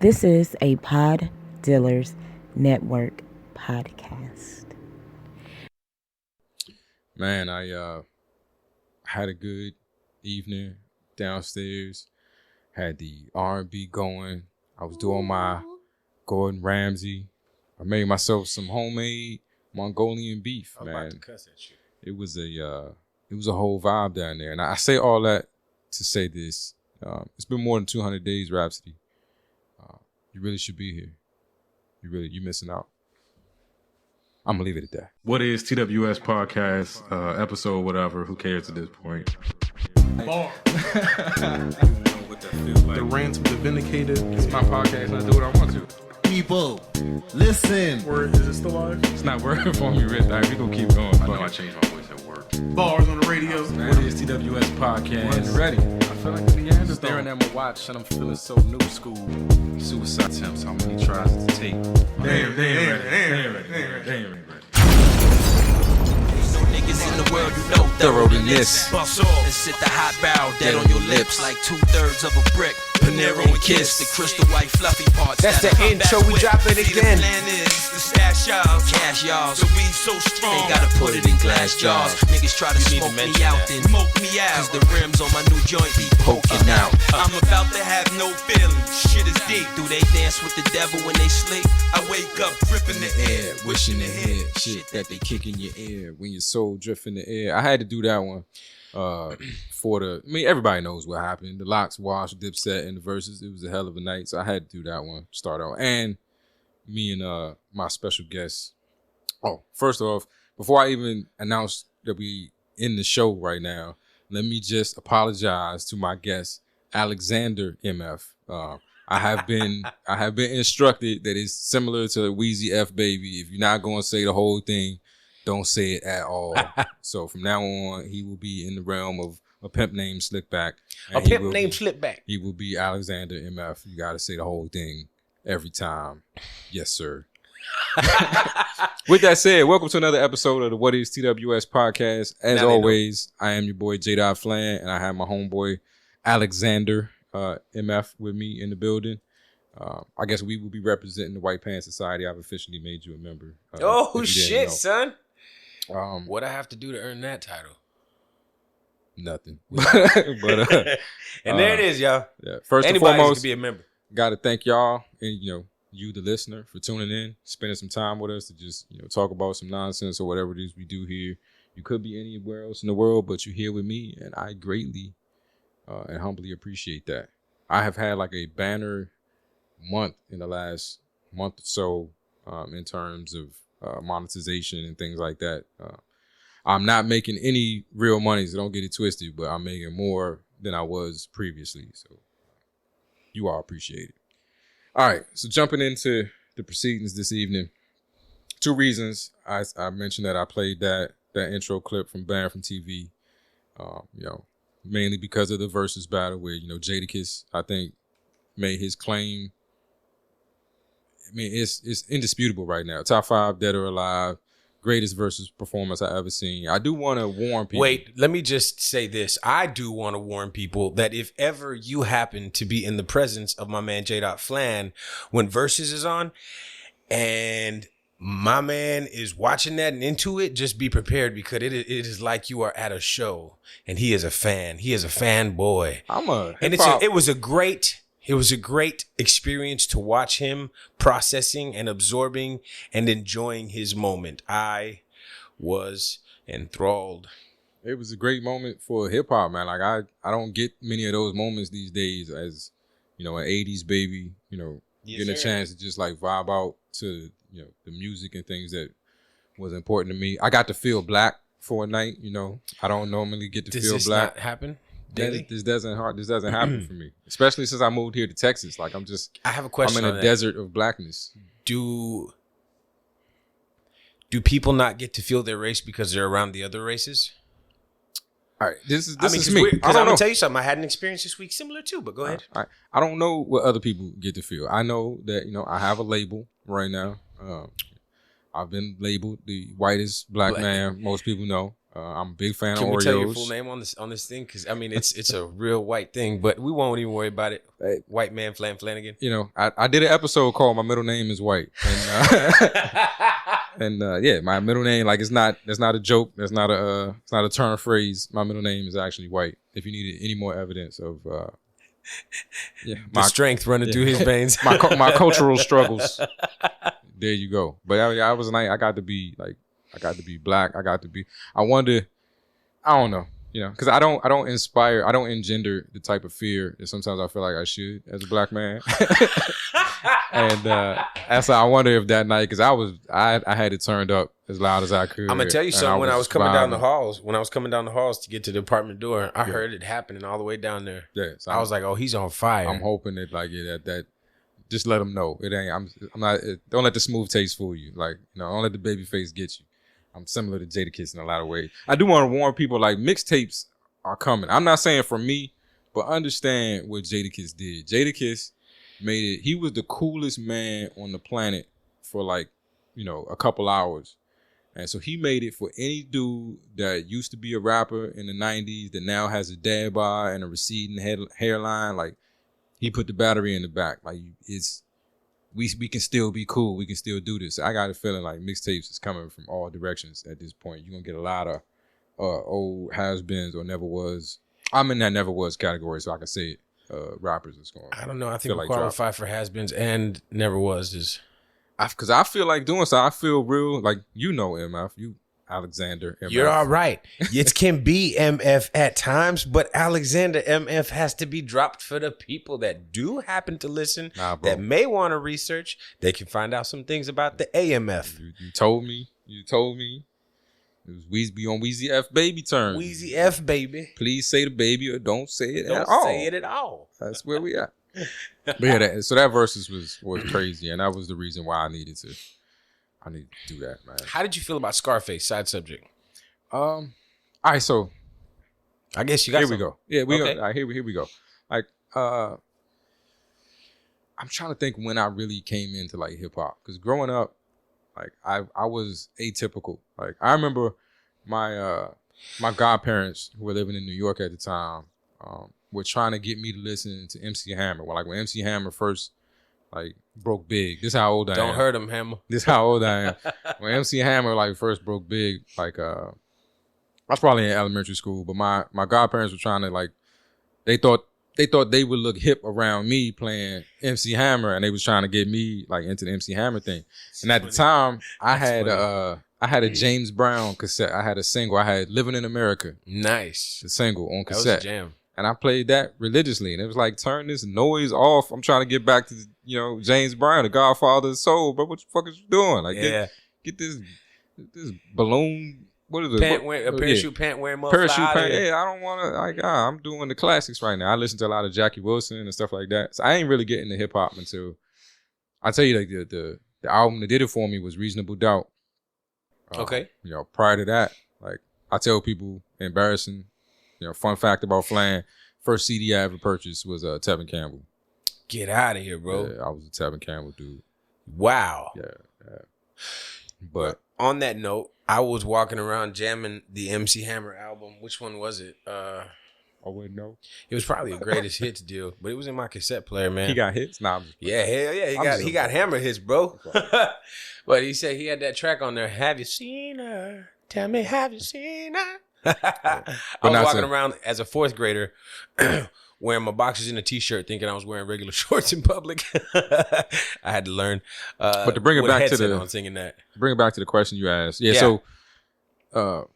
This is a Pod Dealers Network podcast. Man, I had a good evening downstairs. Had the R&B going. I was doing my Gordon Ramsay. I made myself some homemade Mongolian beef, man. I'm about to cuss at you. It was a whole vibe down there. And I say all that to say this. It's been more than 200 days, Rhapsody. You really should be here. You're missing out. I'm going to leave it at that. What is TWS podcast, episode, whatever, who cares at this point? Bar. The rant of the vindicated. It's my podcast and I do what I want to. People, listen. Word, is it still live? It's not working for me, Rich. All right, we gonna keep going. I know I changed my voice at work. Bars on the radio. What is TWS podcast? When ready. I feel like the Neanderthal. Staring at my watch and I'm feeling so new school. Suicide attempts, how many tries to take? Damn, ready. Niggas in the world, you know thorough than this. Bust off and sit the hot barrel dead on your lips like 2/3 of a brick. Panero and Kiss, the crystal white fluffy parts. That's the intro, we drop it again. The plan is the stash y'all, cash y'all. So we so strong, they gotta put it in glass jars. Niggas try to smoke me out, then smoke me out. Cause the rims on my new joint be poking out. I'm about to have no feelings, shit is deep. Do they dance with the devil when they sleep? I wake up dripping the air, wishing the head shit that they kick in your ear when your soul drift in the air. I had to do that one everybody knows what happened. The Locks, Wash, Dipset, and the Verzuz. It was a hell of a night, so I had to do that one, start out. And me and my special guest. Oh, first off, before I even announce that we in the show right now, let me just apologize to my guest, Alexander MF. I have been instructed that it's similar to Wheezy F Baby. If you're not going to say the whole thing, don't say it at all. So from now on, he will be in the realm of a pimp named Slickback. Slickback. He will be Alexander MF. You got to say the whole thing every time. Yes, sir. With that said, welcome to another episode of the What is TWS podcast. As always, I am your boy J. Flan, and I have my homeboy Alexander MF with me in the building. I guess we will be representing the White Pants Society. I've officially made you a member. Shit, son. What I have to do to earn that title? Nothing. And there it is, y'all. Yeah. First and Anybody foremost, can be a member. got to thank y'all and you, the listener, for tuning in, spending some time with us to just talk about some nonsense or whatever it is we do here. You could be anywhere else in the world, but you're here with me, and I greatly and humbly appreciate that. I have had like a banner month in the last month or so in terms of monetization and things like that. I'm not making any real money, so don't get it twisted, but I'm making more than I was previously. So you all appreciate it. All right, so jumping into the proceedings this evening. Two reasons. I mentioned that I played that intro clip from Banned from TV, mainly because of the Verzuz battle where, Jadakiss, I think, made his claim. I mean, it's indisputable right now. Top 5, dead or alive. Greatest Verzuz performance I ever seen. I do want to warn people. Wait, let me just say this. I do want to warn people that if ever you happen to be in the presence of my man J. Flan when Verzuz is on and my man is watching that and into it, just be prepared because it is like you are at a show and he is a fan. He is a fanboy. It was a great experience to watch him processing and absorbing and enjoying his moment. I was enthralled. It was a great moment for hip hop, man. Like I don't get many of those moments these days as, an 80s baby, getting a chance to just like vibe out to, the music and things that was important to me. I got to feel black for a night, I don't normally get to feel black. Does this not happen? This doesn't happen for me, especially since I moved here to Texas. Like I have a question. I'm in a desert of blackness. Do people not get to feel their race because they're around the other races? All right, this is me. Because I'm gonna tell you something. I had an experience this week similar too, but go ahead. I don't know what other people get to feel. I know that I have a label right now. I've been labeled the whitest black man. Most people know. I'm a big fan Can of we Oreos. tell your full name on this thing? Because I mean, it's a real white thing, but we won't even worry about it. Hey. White man Flan Flanagan. You know, I did an episode called "My Middle Name Is White," and yeah, my middle name, like, that's not a joke. It's not a turn phrase. My middle name is actually White. If you needed any more evidence of The strength running through his veins. my cultural struggles. There you go. But I was like, I got to be black. I wonder. I don't know. You know, because I don't engender the type of fear that sometimes I feel like I should as a black man. And that's how I wonder if that night, because I had it turned up as loud as I could. I'm gonna tell you something. When I was coming down the halls to get to the apartment door, I heard it happening all the way down there. Yeah, so I was like, "Oh, he's on fire." I'm hoping that, like, that just let them know it ain't. I'm not. Don't let the smooth taste fool you. Like, you know, don't let the baby face get you. I'm similar to Jadakiss in a lot of ways. I do want to warn people, like, mixtapes are coming. I'm not saying for me, but understand what Jadakiss did. Jadakiss made it. He was the coolest man on the planet for, like, you know, a couple hours. And so he made it for any dude that used to be a rapper in the 90s that now has a dad bod and a receding hairline. Like, he put the battery in the back. Like, we can still be cool. We can still do this. I got a feeling like mixtapes is coming from all directions at this point. You're going to get a lot of old has-beens or never was. I'm in that never was category, so I can say it. Rappers is going. I don't know. I think we like qualify for has-beens and never was. Because I feel like doing so. I feel real, like, you know, MF. You, Alexander MF. You're all right. It can be MF at times, but Alexander MF has to be dropped for the people that do happen to listen, that may want to research. They can find out some things about the AMF. You told me. It was Weezy on Weezy F baby turn. Weezy F baby. Please say the baby or don't say it at all. Don't say it at all. That's where we at. But yeah, so that Verzuz was crazy, and that was the reason why I needed to do that, man. How did you feel about Scarface? Side subject. All right, so I guess you got. Here we go. Yeah, we Okay. go. All right, here we go. Like, I'm trying to think when I really came into, like, hip hop, because growing up, like, I was atypical. Like, I remember my godparents, who were living in New York at the time, were trying to get me to listen to MC Hammer. Well, like, when MC Hammer first, like, broke big. This is how old I am. Don't hurt him, Hammer. This is how old I am. When MC Hammer, like, first broke big, like, I was probably in elementary school, but my godparents were trying to, like, they thought they would look hip around me playing MC Hammer, and they was trying to get me, like, into the MC Hammer thing. And at the time, I had a James Brown cassette. I had a single. I had Living in America. Nice. The single on cassette. That was a jam. And I played that religiously. And it was like, turn this noise off. I'm trying to get back to, you know, James Brown, the Godfather of Soul. Bro, what the fuck is you doing? Like, get this balloon. What is it? Parachute pant wearing motherfucker. Parachute pant. Yeah, I don't want to. Like, I'm doing the classics right now. I listen to a lot of Jackie Wilson and stuff like that. So I ain't really getting to hip hop until, I tell you, like, the album that did it for me was Reasonable Doubt. Okay. You know, prior to that, like, I tell people, embarrassing, you know, fun fact about Flan, first CD I ever purchased was Tevin Campbell. Get out of here, bro. Yeah, I was a Tevin Campbell dude. Wow. Yeah. But on that note, I was walking around jamming the MC Hammer album. Which one was it? I wouldn't know. It was probably a greatest hits deal, but it was in my cassette player, man. He got hits? Nah. Yeah, hell yeah. He got Hammer hits, bro. But he said he had that track on there. Have you seen her? Tell me, have you seen her? I was walking around as a fourth grader wearing my boxers and a t-shirt thinking I was wearing regular shorts in public. I had to learn. But to bring it back to the question you asked. Yeah. So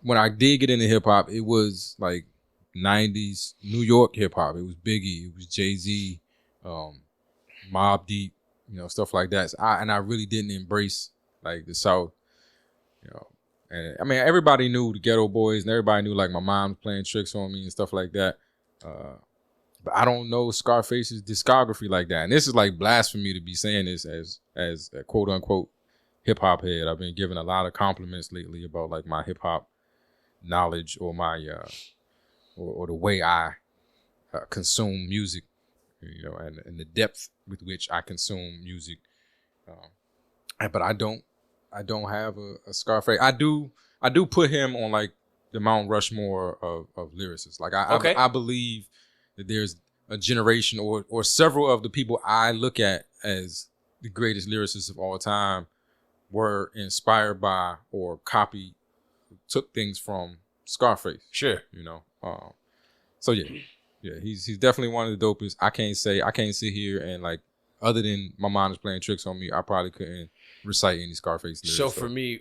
when I did get into hip hop, it was like 90s New York hip hop. It was Biggie, it was Jay-Z, Mobb Deep, you know, stuff like that. So I really didn't embrace, like, the South, you know. And I mean, everybody knew the Ghetto Boys, and everybody knew, like, my mom playing tricks on me and stuff like that. But I don't know Scarface's discography like that. And this is like blasphemy to be saying this as a quote unquote hip hop head. I've been given a lot of compliments lately about, like, my hip hop knowledge or my or the way I consume music, you know, and the depth with which I consume music. But I don't have a Scarface. I do put him on, like, the Mount Rushmore of lyricists. Like Okay. I believe that there's a generation or several of the people I look at as the greatest lyricists of all time were inspired by or took things from Scarface. Sure. You know. So yeah, he's definitely one of the dopest. I can't sit here and like, other than my mind is playing tricks on me, I probably couldn't recite any Scarface lyrics. So for me,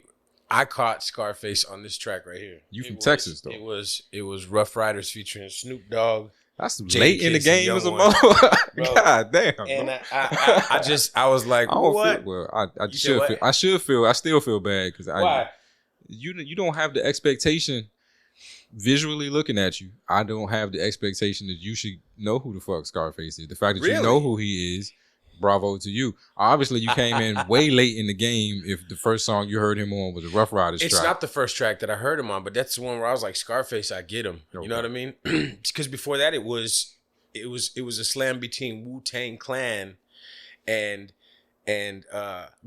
I caught Scarface on this track right here. You from Texas though? It was Rough Riders featuring Snoop Dogg. That's Jay late in the Kiss, game Young as a One. mother. God damn. And I was like, I don't what? feel well. I You said what? I still feel bad because Why? you don't have the expectation visually looking at you. I don't have the expectation that you should know who the fuck Scarface is. The fact that you Really? know who he is, bravo to you. Obviously, you came in way late in the game if the first song you heard him on was a Rough Riders It's track. not the first track that I heard him on, but that's the one where I was like, Scarface, I get him. Okay. You know what I mean? Because before that, it was a slam between Wu-Tang Clan and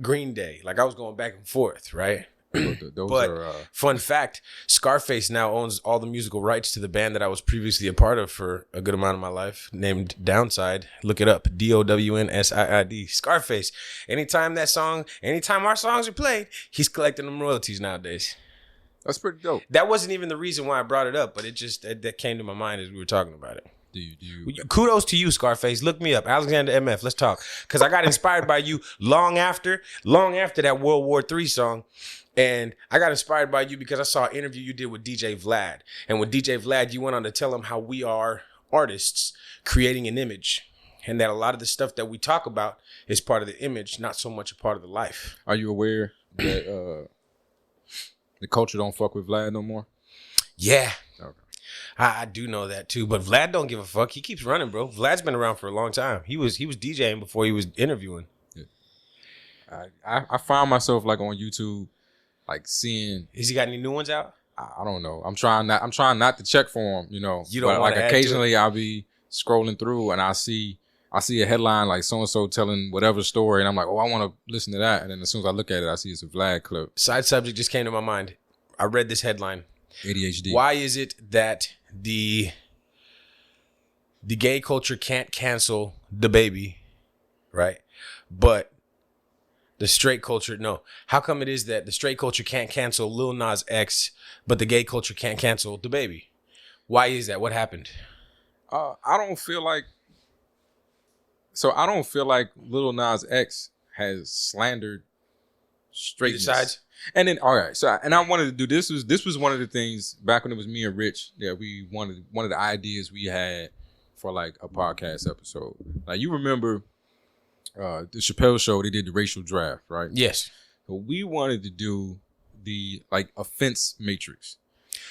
Green Day. Like I was going back and forth, right? Those But are fun fact, Scarface now owns all the musical rights to the band that I was previously a part of for a good amount of my life, named Downside. Look it up, DOWNSIID. Scarface. Anytime our songs are played, he's collecting them royalties nowadays. that's pretty dope. That wasn't even the reason why I brought it up, but it just that came to my mind as we were talking about it. Do you Kudos to you, Scarface. Look me up, Alexander MF. Let's talk, because I got inspired by you long after that World War III song. And I got inspired by you because I saw an interview you did with DJ Vlad. And with DJ Vlad, you went on to tell him how we are artists creating an image. And that a lot of the stuff that we talk about is part of the image, not so much a part of the life. Are you aware that the culture don't fuck with Vlad no more? Yeah. Okay. I do know that too. But Vlad don't give a fuck. He keeps running, bro. Vlad's been around for a long time. He was DJing before he was interviewing. Yeah. I find myself like on YouTube, like seeing. Has he got any new ones out? I don't know. I'm trying not to check for him, you know. You don't but wanna like add to occasionally I'll be scrolling through and I see a headline like so and so telling whatever story and I'm like, oh, I want to listen to that. And then as soon as I look at it, I see it's a Vlad clip. Side subject just came to my mind. I read this headline. ADHD. Why is it that the gay culture can't cancel the baby, right? But the straight culture, no. How come it is that the straight culture can't cancel Lil Nas X, but the gay culture can't cancel the baby? Why is that? What happened? I don't feel like Lil Nas X has slandered straightness. Besides? And then, all right, so I wanted to do this was one of the things back when it was me and Rich that we wanted, one of the ideas we had for like a podcast episode. Like you remember the Chappelle Show, they did the racial draft, right? Yes. So we wanted to do the like offense matrix.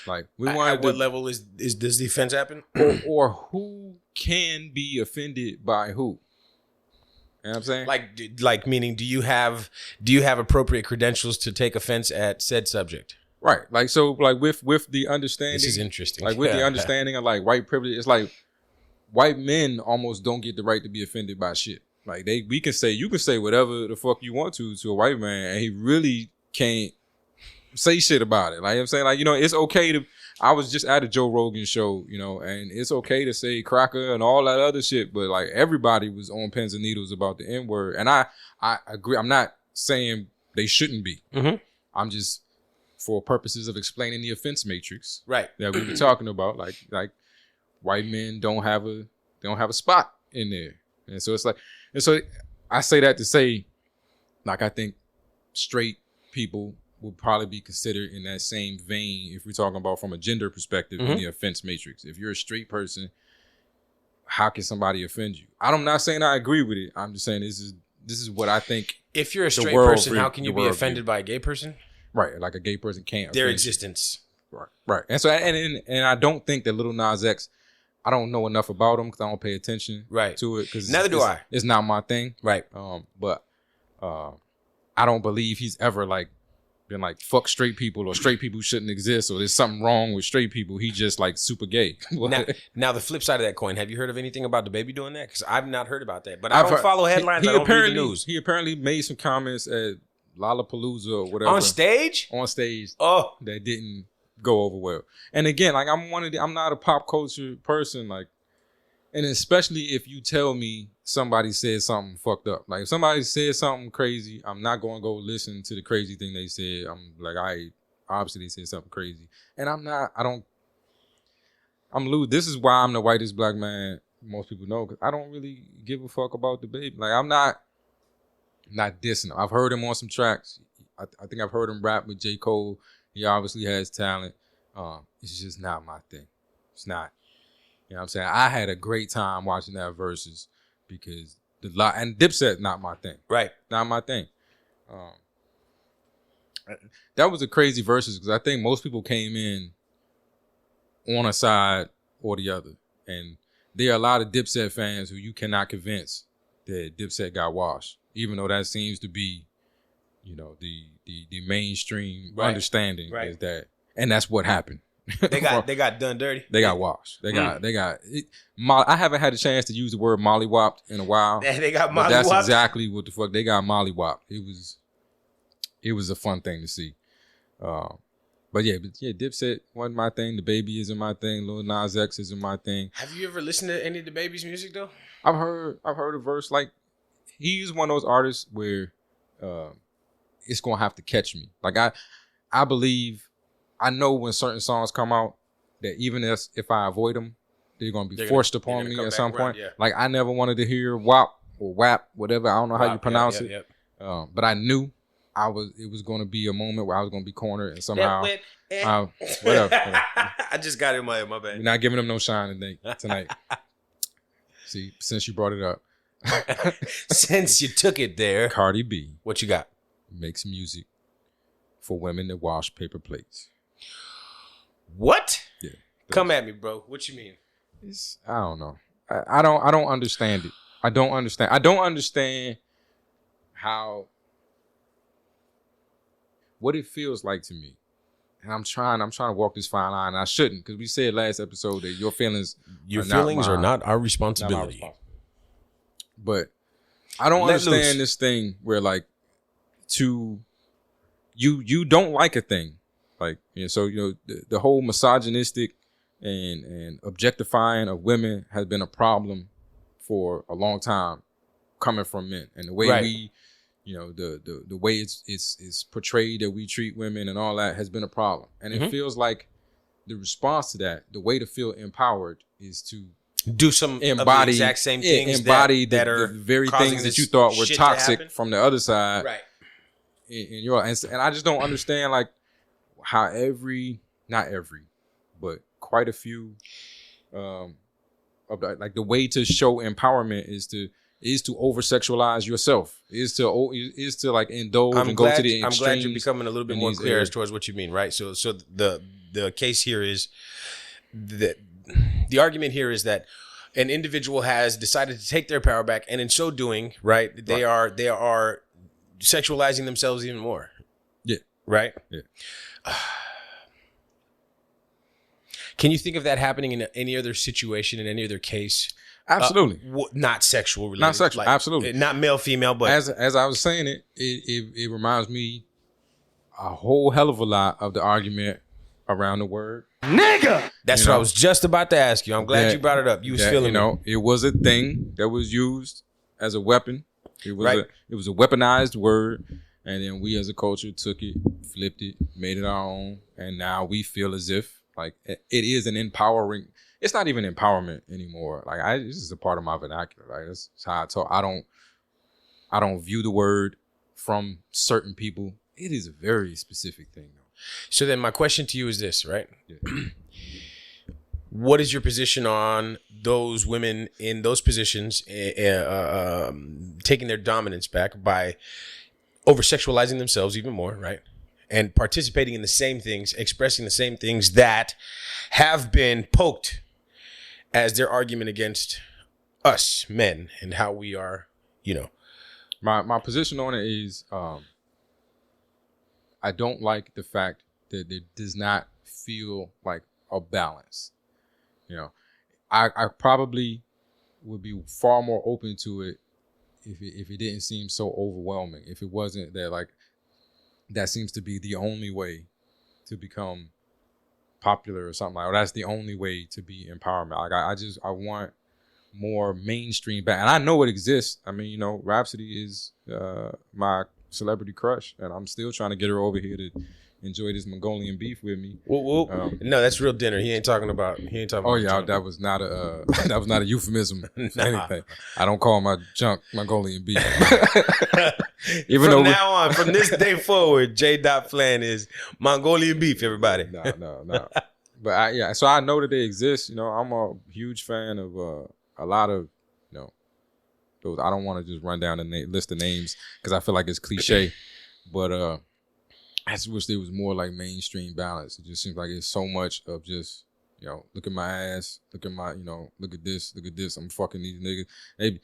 Like we wanted At what level does the offense happen? or who can be offended by who. You know what I'm saying? Like meaning, do you have appropriate credentials to take offense at said subject? Right. Like so like with the understanding. This is interesting. Like with the understanding of like white privilege, it's like white men almost don't get the right to be offended by shit. Like you can say whatever the fuck you want to a white man and he really can't say shit about it. Like, you know what I'm saying? Like, you know, it's okay to, I was just at a Joe Rogan show, you know, and it's okay to say cracker and all that other shit, but like everybody was on pins and needles about the N-word. And I agree. I'm not saying they shouldn't be. Mm-hmm. I'm just, for purposes of explaining the offense matrix Right. that we were talking about, like white men don't have a spot in there. And so it's like, and so I say that to say, like, I think straight people will probably be considered in that same vein if we're talking about from a gender perspective in the offense matrix. If you're a straight person, how can somebody offend you? I'm not saying I agree with it. I'm just saying this is what I think. If you're a straight world person, view- how can you the be world offended view. by a gay person? Right, like a gay person can't Their offend you. existence. Right. And so and I don't think that Lil Nas X, I don't know enough about him because I don't pay attention to it. Cause Neither do I. It's not my thing. Right. But I don't believe he's ever like been like fuck straight people or straight people shouldn't exist or there's something wrong with straight people. He just like super gay. Now the flip side of that coin, have you heard of anything about the baby doing that? Because I've not heard about that. But I don't follow headlines. I don't read the news. He apparently made some comments at Lollapalooza or whatever. On stage? On stage. Oh. That didn't go over well. And again, like I'm not a pop culture person, like, and especially if you tell me somebody said something fucked up. Like if somebody said something crazy, I'm not going to go listen to the crazy thing they said. I'm like, obviously they said something crazy. And I'm loose. This is why I'm the whitest black man most people know, because I don't really give a fuck about the baby. Like I'm not dissing him. I've heard him on some tracks. I think I've heard him rap with J. Cole. He obviously has talent. It's just not my thing. It's not. You know what I'm saying? I had a great time watching that Verzuz because and Dipset not my thing. Right. Not my thing. That was a crazy Verzuz because I think most people came in on a side or the other. And there are a lot of Dipset fans who you cannot convince that Dipset got washed, even though that seems to be, you know, the mainstream understanding is that, and that's what happened. They got done dirty. They got washed. They got it. I haven't had a chance to use the word mollywopped in a while. They got mollywopped. That's exactly what the fuck they got mollywopped. It was a fun thing to see. But yeah, Dipset wasn't my thing. The Baby isn't my thing. Lil Nas X isn't my thing. Have you ever listened to any of the Baby's music though? I've heard a verse. Like he's one of those artists where it's gonna have to catch me. Like I believe. I know when certain songs come out that even if I avoid them, they're going to be forced upon me at some point. Yeah. Like I never wanted to hear WAP or WAP, whatever. I don't know how you pronounce it. But I knew it was going to be a moment where I was going to be cornered and somehow. Whatever. I just got it in my bad. We're not giving them no shine tonight. See, since you brought it up. Since you took it there. Cardi B. What you got? Makes music for women that wash paper plates. What? Yeah. Come at me, bro. What you mean? I don't know. I don't understand it. I don't understand how what it feels like to me. And I'm trying to walk this fine line. And I shouldn't, because we said last episode that your feelings are not our responsibility. But I don't understand this thing where like you don't like a thing. Like, you know, so, you know, the whole misogynistic and objectifying of women has been a problem for a long time coming from men. And the way we, you know, the way it's portrayed that we treat women and all that has been a problem. And it feels like the response to that, the way to feel empowered is to do some embody of the exact same things that are the very things that you thought were toxic from the other side. Right. And I just don't understand like how not every, but quite a few of the way to show empowerment is to over sexualize yourself, is to like indulge and go to the extremes. I'm glad you're becoming a little bit more clear as towards what you mean, right? So the case here is that the argument here is that an individual has decided to take their power back, and in so doing, right, they are sexualizing themselves even more. Yeah. Right? Yeah. Can you think of that happening in any other situation, in any other case? Absolutely. Not sexual related. Not sexual. Like, absolutely. Not male, female, but as I was saying it reminds me a whole hell of a lot of the argument around the word nigga. That's what I was just about to ask you. I'm glad you brought it up. You was feeling it was a thing that was used as a weapon. It was a weaponized word. And then we as a culture took it, flipped it, made it our own. And now we feel as if like it is an empowering. It's not even empowerment anymore. Like this is a part of my vernacular. Like that's how I talk. I don't view the word from certain people. It is a very specific thing though. So then my question to you is this, right? Yeah. What is your position on those women in those positions taking their dominance back by over-sexualizing themselves even more, right? And participating in the same things, expressing the same things that have been poked as their argument against us men and how we are, you know. My position on it is I don't like the fact that it does not feel like a balance. You know, I probably would be far more open to it if it didn't seem so overwhelming, if it wasn't that like that seems to be the only way to become popular or something like that. That's the only way to be empowerment. Like I want more mainstream back, and I know it exists. I mean, Rhapsody is my celebrity crush, and I'm still trying to get her over here to enjoy this Mongolian beef with me. No, that's real dinner. He ain't talking about. Oh yeah, that was not a that was not a euphemism for anything. I don't call my junk Mongolian beef. Even from now on, from this day forward, J. Flan is Mongolian beef. Everybody. No. But so I know that they exist. I'm a huge fan of a lot of those. I don't want to just run down the list of names because I feel like it's cliche, but I just wish there was more like mainstream balance. It just seems like it's so much of just look at my ass, look at my look at this, I'm fucking these niggas. Maybe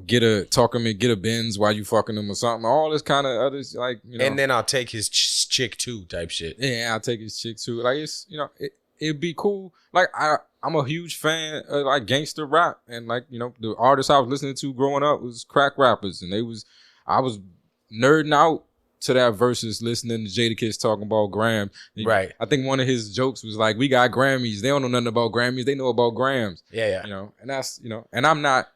get a Benz while you fucking them or something. All this kind of others like And then I'll take his chick too type shit. Yeah, I'll take his chick too. Like it's it'd be cool. Like I'm a huge fan of like gangster rap, and like the artists I was listening to growing up was crack rappers, and I was nerding out to that Verzuz, listening to Jadakiss talking about grams. Right. I think one of his jokes was like, "We got Grammys. They don't know nothing about Grammys. They know about grams." Yeah. And that's and I'm not,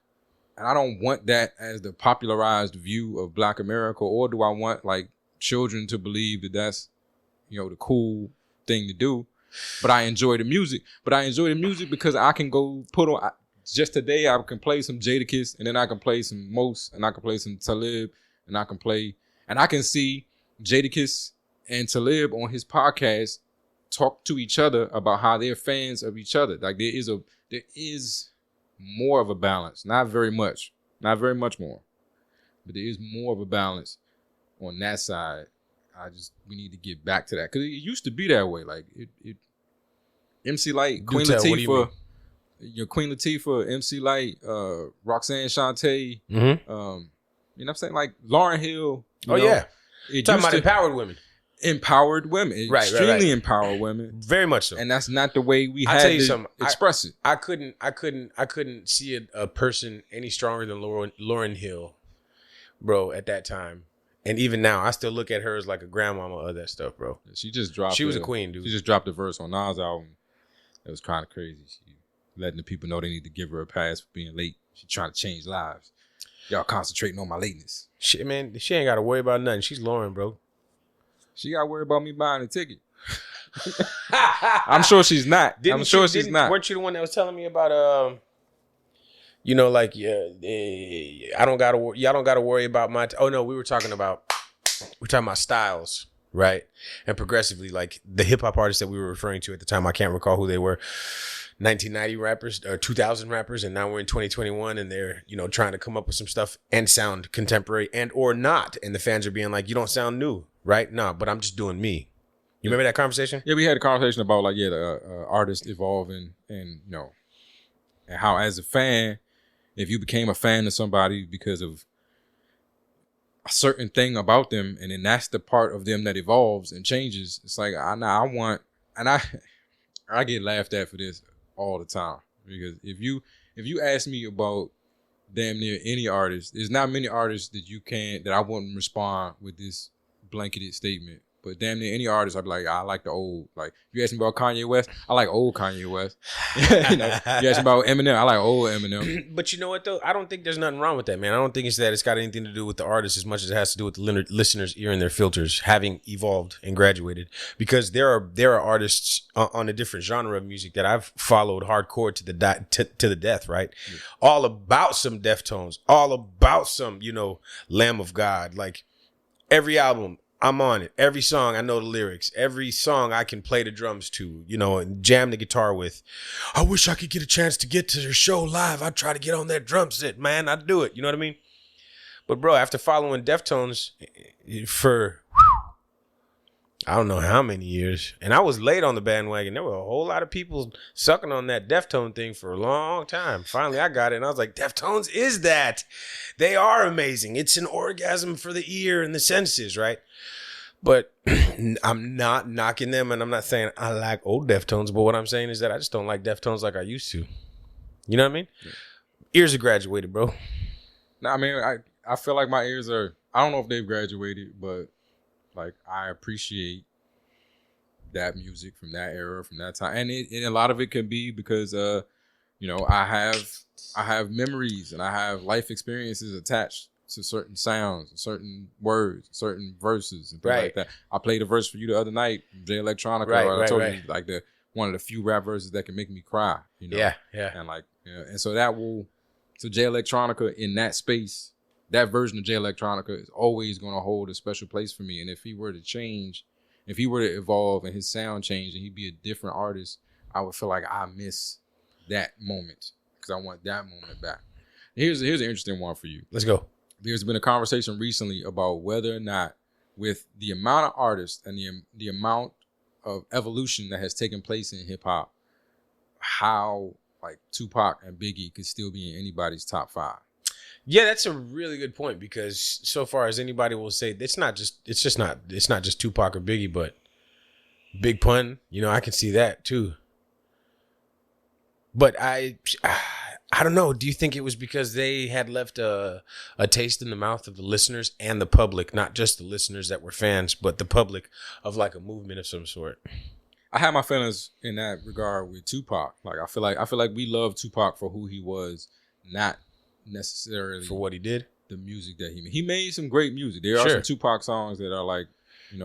and I don't want that as the popularized view of Black America, or do I want like children to believe that that's the cool thing to do? But I enjoy the music. Because I can go put on. Just today, I can play some Jadakiss, and then I can play some Mos, and I can play some Talib, and I can see Jadakiss and Talib on his podcast talk to each other about how they're fans of each other. Like there is more of a balance. Not very much more, but there is more of a balance on that side. We need to get back to that because it used to be that way. Like it MC Lyte, Queen Latifah, Queen Latifah, MC Lyte, Roxanne Shante, you know what I'm saying? Like Lauryn Hill. Yeah. Talking about empowered women. Empowered women. Right. Extremely empowered women. Very much so. And that's not the way we I'll had tell you to something. express it. I couldn't see a person any stronger than Lauryn Hill, bro, at that time. And even now, I still look at her as like a grandmama of that stuff, bro. She just dropped. She was a queen, dude. She just dropped a verse on Nas' album. It was kind of crazy. She letting the people know they need to give her a pass for being late. She trying to change lives. Y'all concentrating on my lateness. Shit, man, she ain't got to worry about nothing. She's Lauren, bro. She got to worry about me buying a ticket. I'm sure she's not. She's not. Weren't you the one that was telling me about I don't gotta y'all don't gotta worry about my we were talking about styles, right? And progressively, like the hip hop artists that we were referring to at the time, I can't recall who they were. 1990 rappers or 2000 rappers, and now we're in 2021 and they're trying to come up with some stuff and sound contemporary and or not, and the fans are being like, you don't sound new, right? No, but I'm just doing me. You remember that conversation? Yeah, we had a conversation about like the artists evolving and and how as a fan, if you became a fan of somebody because of a certain thing about them, and then that's the part of them that evolves and changes, it's like I get laughed at for this all the time, because if you ask me about damn near any artist, there's not many artists that I wouldn't respond with this blanketed statement. But damn near any artist, I'd be like, I like the old. Like, if you ask me about Kanye West, I like old Kanye West. You ask me about Eminem, I like old Eminem. But you know what, though? I don't think there's nothing wrong with that, man. I don't think it's got anything to do with the artist as much as it has to do with the listener's ear and their filters having evolved and graduated. Because there are artists on a different genre of music that I've followed hardcore to the death, right? Yeah. All about some Deftones, all about some, Lamb of God. Like, every album, I'm on it. Every song, I know the lyrics. Every song I can play the drums to, and jam the guitar with. I wish I could get a chance to get to their show live. I'd try to get on that drum set, man. I'd do it. You know what I mean? But, bro, after following Deftones for I don't know how many years, and I was late on the bandwagon. There were a whole lot of people sucking on that Deftone thing for a long time. Finally, I got it, and I was like, Deftones is that. They are amazing. It's an orgasm for the ear and the senses, right? But I'm not knocking them, and I'm not saying I like old Deftones, but what I'm saying is that I just don't like Deftones like I used to. You know what I mean? Yeah. Ears are graduated, bro. No, I mean, I feel like my ears are, I don't know if they've graduated, but like I appreciate that music from that era, from that time, and a lot of it can be because I have memories and I have life experiences attached to certain sounds, certain words, certain verses, and things like that. I played a verse for you the other night, Jay Electronica. I told you like one of the few rap verses that can make me cry. Yeah. And and so so Jay Electronica in that space, that version of Jay Electronica is always going to hold a special place for me. And if he were to change, if he were to evolve and his sound changed and he'd be a different artist, I would feel like I miss that moment because I want that moment back. Here's an interesting one for you. Let's go. There's been a conversation recently about whether or not, with the amount of artists and the amount of evolution that has taken place in hip hop, how like Tupac and Biggie could still be in anybody's top 5. Yeah, that's a really good point because so far as anybody will say, it's not just Tupac or Biggie, but Big Pun. I can see that too. But I don't know. Do you think it was because they had left a taste in the mouth of the listeners and the public, not just the listeners that were fans, but the public, of like a movement of some sort? I have my feelings in that regard with Tupac. Like I feel like we love Tupac for who he was, not necessarily for what he did. The music that he made. He made some great music. There are some Tupac songs that are like,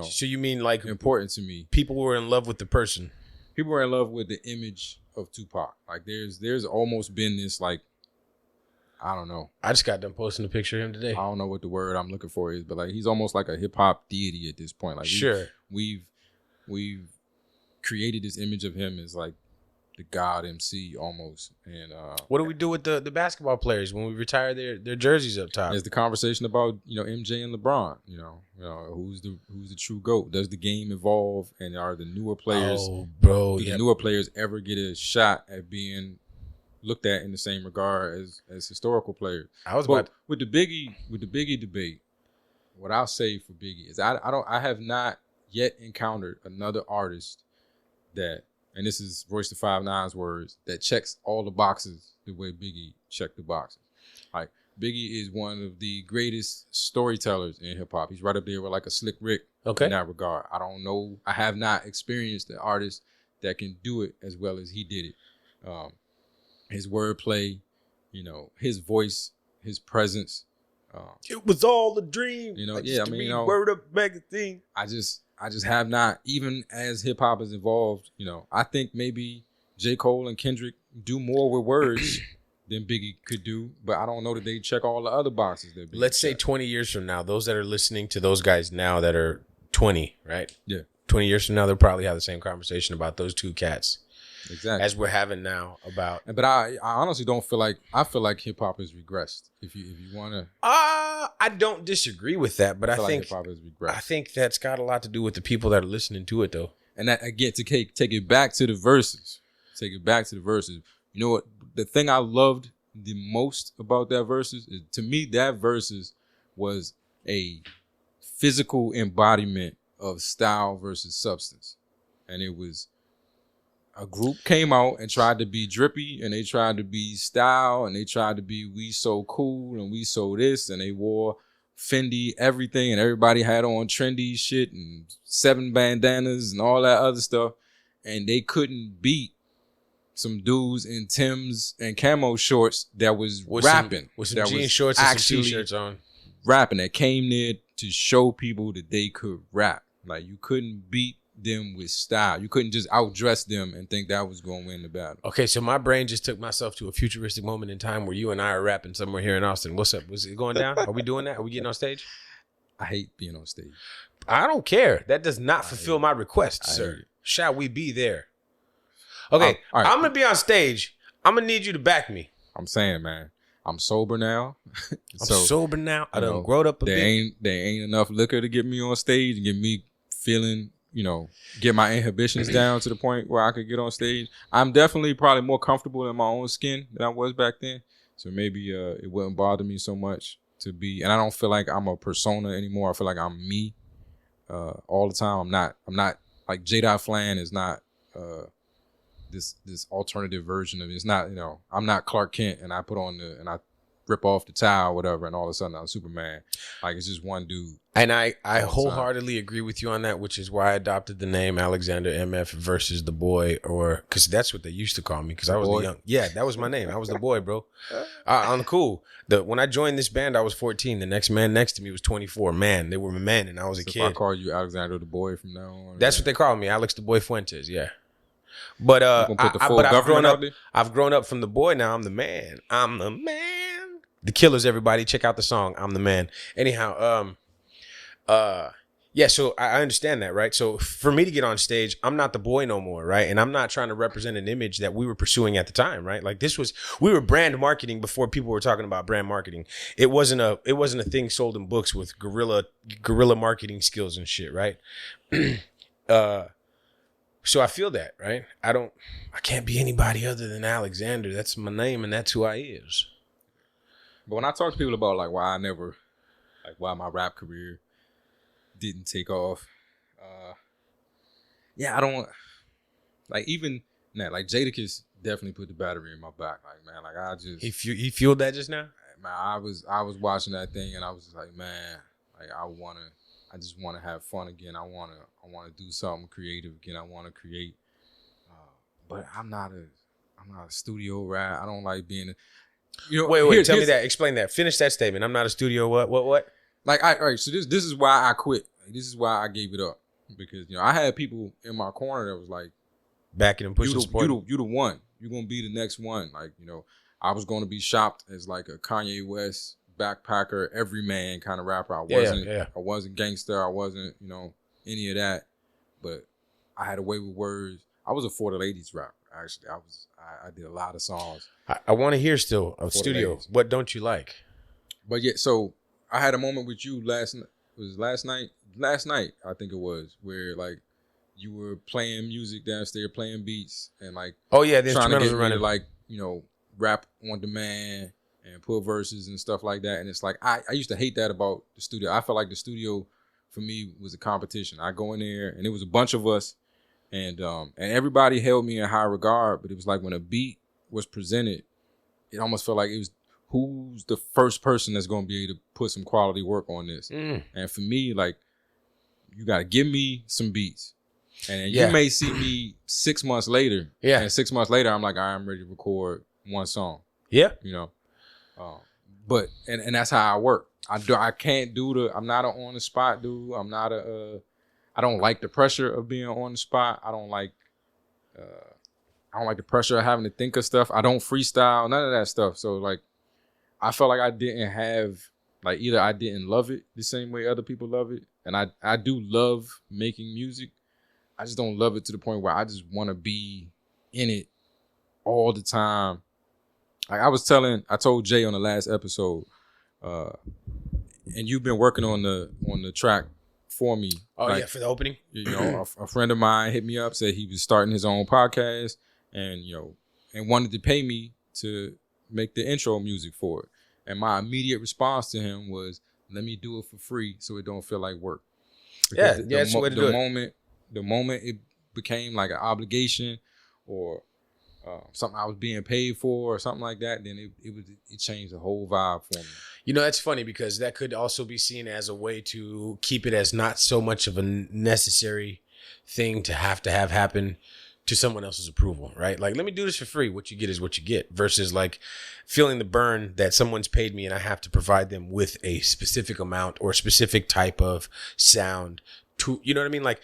So you mean like important to me. People were in love with the person. People were in love with the image of Tupac. Like there's almost been this like, I don't know. I just got done posting a picture of him today. I don't know what the word I'm looking for is, but like he's almost like a hip hop deity at this point. Like we've created this image of him as like the God MC almost. And what do we do with the basketball players when we retire their jerseys up top? There's the conversation about MJ and LeBron. Who's the true GOAT? Does the game evolve, and are the newer players? Oh, bro, do the newer players ever get a shot at being looked at in the same regard as historical players? With the Biggie debate, what I'll say for Biggie is I have not yet encountered another artist that, and this is Royce the 5'9's words, that checks all the boxes the way Biggie checked the boxes. Like Biggie is one of the greatest storytellers in hip hop. He's right up there with like a Slick Rick in that regard. I don't know. I have not experienced an artist that can do it as well as he did it. His wordplay, his voice, his presence. It was all a dream. Word Up Magazine. I just have not, even as hip hop has evolved, I think maybe J. Cole and Kendrick do more with words than Biggie could do, but I don't know that they check all the other boxes that Biggie Let's say 20 years from now, those that are listening to those guys now that are 20, right? Yeah. 20 years from now, they'll probably have the same conversation about those two cats. Exactly. As we're having now about. But I honestly don't feel like, I feel like hip hop has regressed. If you want to. I don't disagree with that, but I think like hip hop has regressed. I think that's got a lot to do with the people that are listening to it, though. And that again, to take it back to the verses. Take it back to the verses. You know what? The thing I loved the most about that verses is, to me, that verses was a physical embodiment of style versus substance, and it was. A group came out and tried to be drippy, and they tried to be style, and they tried to be we so cool and we so this, and they wore Fendi everything, and everybody had on trendy shit and 7 bandanas and all that other stuff, and they couldn't beat some dudes in Timbs and camo shorts that was rapping. With some jean shorts and some t-shirts on. Rapping, that came there to show people that they could rap. Like, you couldn't beat them with style. You couldn't just outdress them and think that was going to win the battle. Okay, so my brain just took myself to a futuristic moment in time where you and I are rapping somewhere here in Austin. What's up? Was it going down? Are we doing that? Are we getting on stage? I hate being on stage. I don't care. That does not fulfill my request, sir. Shall we be there? Okay, all right. I'm going to be on stage. I'm going to need you to back me. I'm saying, man, I'm sober now. I'm sober now. I done growed up a bit. There ain't enough liquor to get me on stage and get me feeling, get my inhibitions down to the point where I could get on stage. I'm definitely probably more comfortable in my own skin than I was back then. So maybe it wouldn't bother me so much to be, and I don't feel like I'm a persona anymore. I feel like I'm me all the time. I'm not like Flan is not this alternative version of it. It's not, I'm not Clark Kent and I put on and I rip off the towel or whatever, and all of a sudden I'm Superman. Like, it's just one dude. And I wholeheartedly agree with you on that, which is why I adopted the name Alexander MF versus the boy, or because that's what they used to call me because I was the young. Yeah, that was my name. I was the boy, bro. I'm cool. When I joined this band, I was 14. The next man next to me was 24. Man, they were my man, and I was a kid. If I call you Alexander the Boy from now on, that's what they call me, Alex the Boy Fuentes. Yeah. But I've grown up from the boy. Now I'm the man. I'm the man. The Killers, everybody, check out the song "I'm the Man." Anyhow, yeah. So I understand that, right? So for me to get on stage, I'm not the boy no more, right? And I'm not trying to represent an image that we were pursuing at the time, right? Like we were brand marketing before people were talking about brand marketing. It wasn't a thing sold in books with guerrilla marketing skills and shit, right? So I feel that, right? I can't be anybody other than Alexander. That's my name and that's who I is. But when I talk to people about why my rap career didn't take off, I don't even that. Like, Jadakiss definitely put the battery in my back. Like, man, like I just he fueled that just now. Man, I was watching that thing and I was just like, man, like I just want to have fun again. I want to do something creative again. I want to create, but I'm not a studio rat. I don't like being. Wait. Tell me that. Explain that. Finish that statement. I'm not a studio. What? Like, all right. So this is why I quit. This is why I gave it up, because I had people in my corner that was like backing and pushing support. You the one. You're gonna be the next one. Like, I was gonna be shopped as like a Kanye West backpacker, everyman kind of rapper. I wasn't gangster. I wasn't any of that. But I had a way with words. I was a For the Ladies rapper. Actually, I did a lot of songs. I want to hear still a studio. What don't you like? But yeah, so I had a moment with you last night. Last night, I think it was, where like you were playing music downstairs, playing beats, and like the trying to instrumentals get are me running. to like rap on demand and put verses and stuff like that. And it's like I used to hate that about the studio. I felt like the studio for me was a competition. I go in there and it was a bunch of us. And everybody held me in high regard, but it was like when a beat was presented, it almost felt like it was who's the first person that's going to be able to put some quality work on this. And for me, like, you got to give me some beats. And you may see me 6 months later. Yeah. And 6 months later, I'm like, I'm ready to record one song. Yeah. But that's how I work. I can't do I'm not an on the spot dude. I'm not I don't like the pressure of being on the spot. I don't like the pressure of having to think of stuff. I don't freestyle, none of that stuff. So like, I felt like I didn't have, like, either I didn't love it the same way other people love it. And I do love making music. I just don't love it to the point where I just want to be in it all the time. Like I told Jay on the last episode, and you've been working on the track for me. Oh, like, for the opening? A friend of mine hit me up, said he was starting his own podcast and wanted to pay me to make the intro music for it. And my immediate response to him was, let me do it for free so it don't feel like work. Because that's the way to do it. The moment it became like an obligation or something I was being paid for or something like that, then it changed the whole vibe for me. That's funny because that could also be seen as a way to keep it as not so much of a necessary thing to have happen to someone else's approval, right? Like, let me do this for free. What you get is what you get, versus like feeling the burn that someone's paid me and I have to provide them with a specific amount or a specific type of sound to, you know what I mean? Like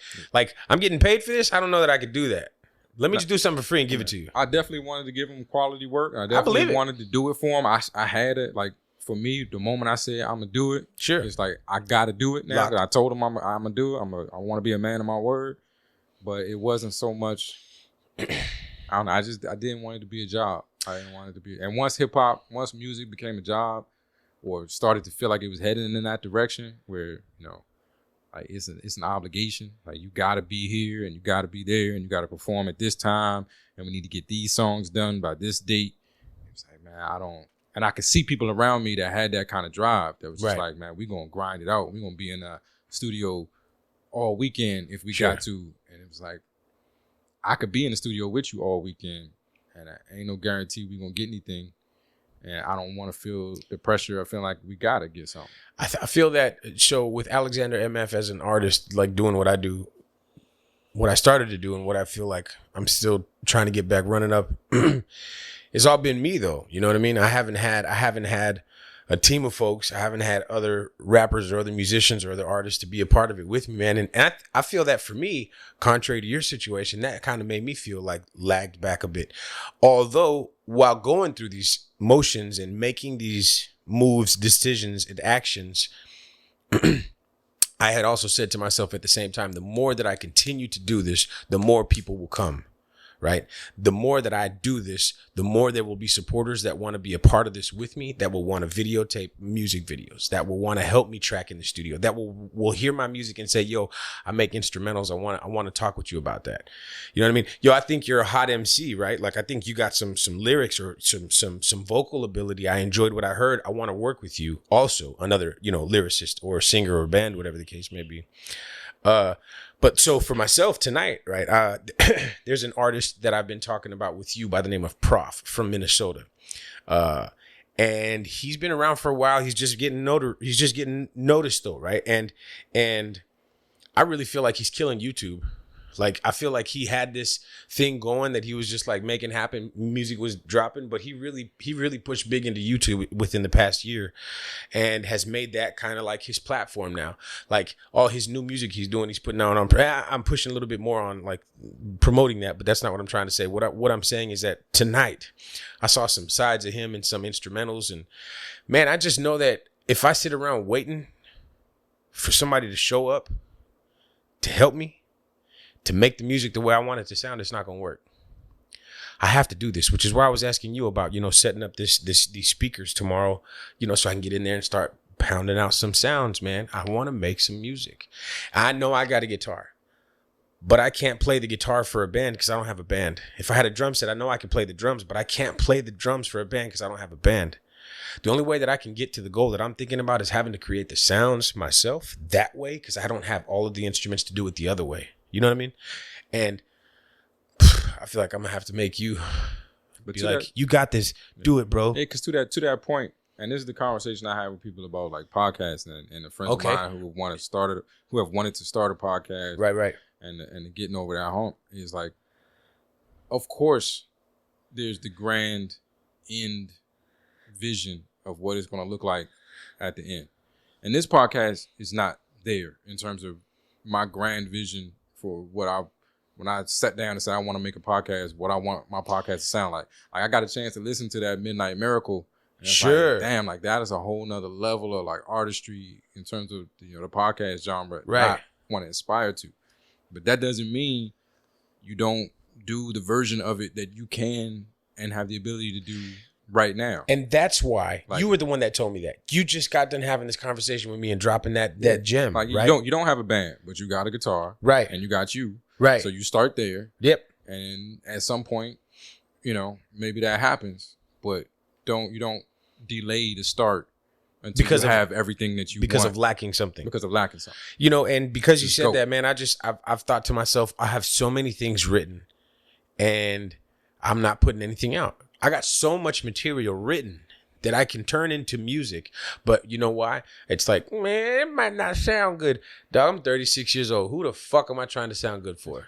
I'm getting paid for this. I don't know that I could do that. Let me just do something for free and give it to you. I definitely wanted to give him quality work. I definitely wanted to do it for him. I had it. Like, for me, the moment I said I'm gonna do it, sure, it's like I gotta do it now. I told him I'm gonna do it. I want to be a man of my word. But it wasn't so much. I don't know. I didn't want it to be a job. I didn't want it to be. And once once music became a job, or started to feel like it was heading in that direction, where like it's an obligation. Like, you gotta be here and you gotta be there and you gotta perform at this time, and we need to get these songs done by this date. It's like, man, I don't. And I could see people around me that had that kind of drive. That was just like, man, we gonna grind it out. We gonna be in a studio all weekend if we got to. And it was like, I could be in the studio with you all weekend, and ain't no guarantee we gonna get anything. And I don't want to feel the pressure of feeling like we got to get something. I feel that. So with Alexander MF as an artist, like doing what I do, what I started to do and what I feel like I'm still trying to get back running up, it's all been me though. You know what I mean? I haven't had a team of folks. I haven't had other rappers or other musicians or other artists to be a part of it with me, man. And I feel that for me, contrary to your situation, that kind of made me feel like lagged back a bit. Although while going through these motions and making these moves, decisions, and actions, I had also said to myself at the same time, the more that I continue to do this, the more people will come. Right? The more that I do this, the more there will be supporters that want to be a part of this with me, that will want to videotape music videos, that will want to help me track in the studio, that will hear my music and say, yo, I make instrumentals. I want to talk with you about that. You know what I mean? Yo, I think you're a hot MC, right? Like, I think you got some lyrics or some vocal ability. I enjoyed what I heard. I want to work with you. Also, another, lyricist or singer or band, whatever the case may be. But so for myself tonight, right, there's an artist that I've been talking about with you by the name of Prof from Minnesota. And he's been around for a while. He's just getting noticed though, right? And I really feel like he's killing YouTube. Like, I feel like he had this thing going that he was just like making happen. Music was dropping, but he really pushed big into YouTube within the past year and has made that kind of like his platform now. Like, all his new music he's doing, he's putting out on, I'm pushing a little bit more on like promoting that, but that's not what I'm trying to say. What I'm saying is that tonight I saw some sides of him and some instrumentals, and man, I just know that if I sit around waiting for somebody to show up to help me, to make the music the way I want it to sound, it's not going to work. I have to do this, which is why I was asking you about, setting up these speakers tomorrow, so I can get in there and start pounding out some sounds, man. I want to make some music. I know I got a guitar, but I can't play the guitar for a band because I don't have a band. If I had a drum set, I know I could play the drums, but I can't play the drums for a band because I don't have a band. The only way that I can get to the goal that I'm thinking about is having to create the sounds myself that way, because I don't have all of the instruments to do it the other way. You know what I mean? And I feel like I'm gonna have to make you be like, you got this, do it, bro. Yeah, because to that point, and this is the conversation I have with people about like podcasting and the friends of mine who have wanted to start a podcast, right, and getting over that hump is like, of course, there's the grand end vision of what it's gonna look like at the end, and this podcast is not there in terms of my grand vision for when I sat down and said I want to make a podcast, what I want my podcast to sound like. Like, I got a chance to listen to that Midnight Miracle. And sure. Like, damn, like that is a whole nother level of like artistry in terms of the podcast genre. Right. I want to inspire to. But that doesn't mean you don't do the version of it that you can and have the ability to do right now. And that's why like, you were the one that told me that. You just got done having this conversation with me and dropping that gem. Like, right? You don't have a band, but you got a guitar. Right. And you got you. Right. So you start there. Yep. And at some point, maybe that happens, but you don't delay the start until you have everything that you because want. of lacking something. Because of lacking something. And because you said that, man, I've thought to myself, I have so many things written and I'm not putting anything out. I got so much material written that I can turn into music. But you know why? It's like, man, it might not sound good. Dog, I'm 36 years old. Who the fuck am I trying to sound good for?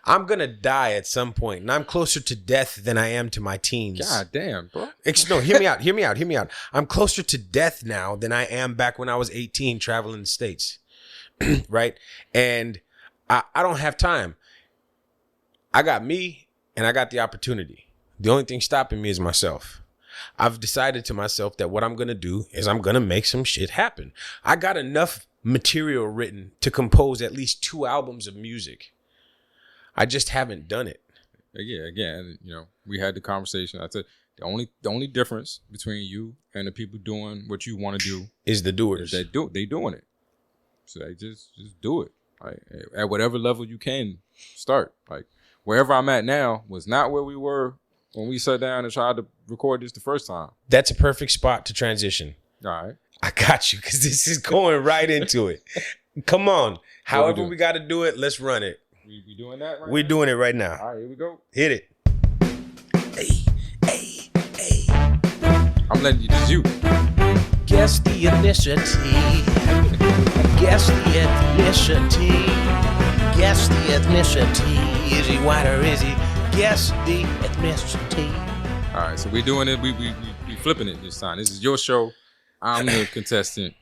I'm going to die at some point, and I'm closer to death than I am to my teens. God damn, bro. No, hear me out. I'm closer to death now than I am back when I was 18 traveling the States. Right? And I don't have time. I got me, and I got the opportunity. The only thing stopping me is myself. I've decided to myself that what I'm going to do is I'm going to make some shit happen. I got enough material written to compose at least 2 albums of music. I just haven't done it. Yeah, again, we had the conversation. I said the only difference between you and the people doing what you want to do is the doers. They doing it. So they just do it. Like, at whatever level you can start. Like, wherever I'm at now was not where we were when we sat down and tried to record this the first time. That's a perfect spot to transition. All right. I got you, because this is going right into it. Come on. However we got to do it, let's run it. We doing that right We're now? doing it right now. All right, here we go. Hit it. Hey, hey, hey. I'm letting you do you. Guess the ethnicity. Guess the ethnicity. Guess the ethnicity. Is he white or is he? Guess the ethnicity. All right, so we're doing it. We flipping it this time. This is your show. I'm the contestant.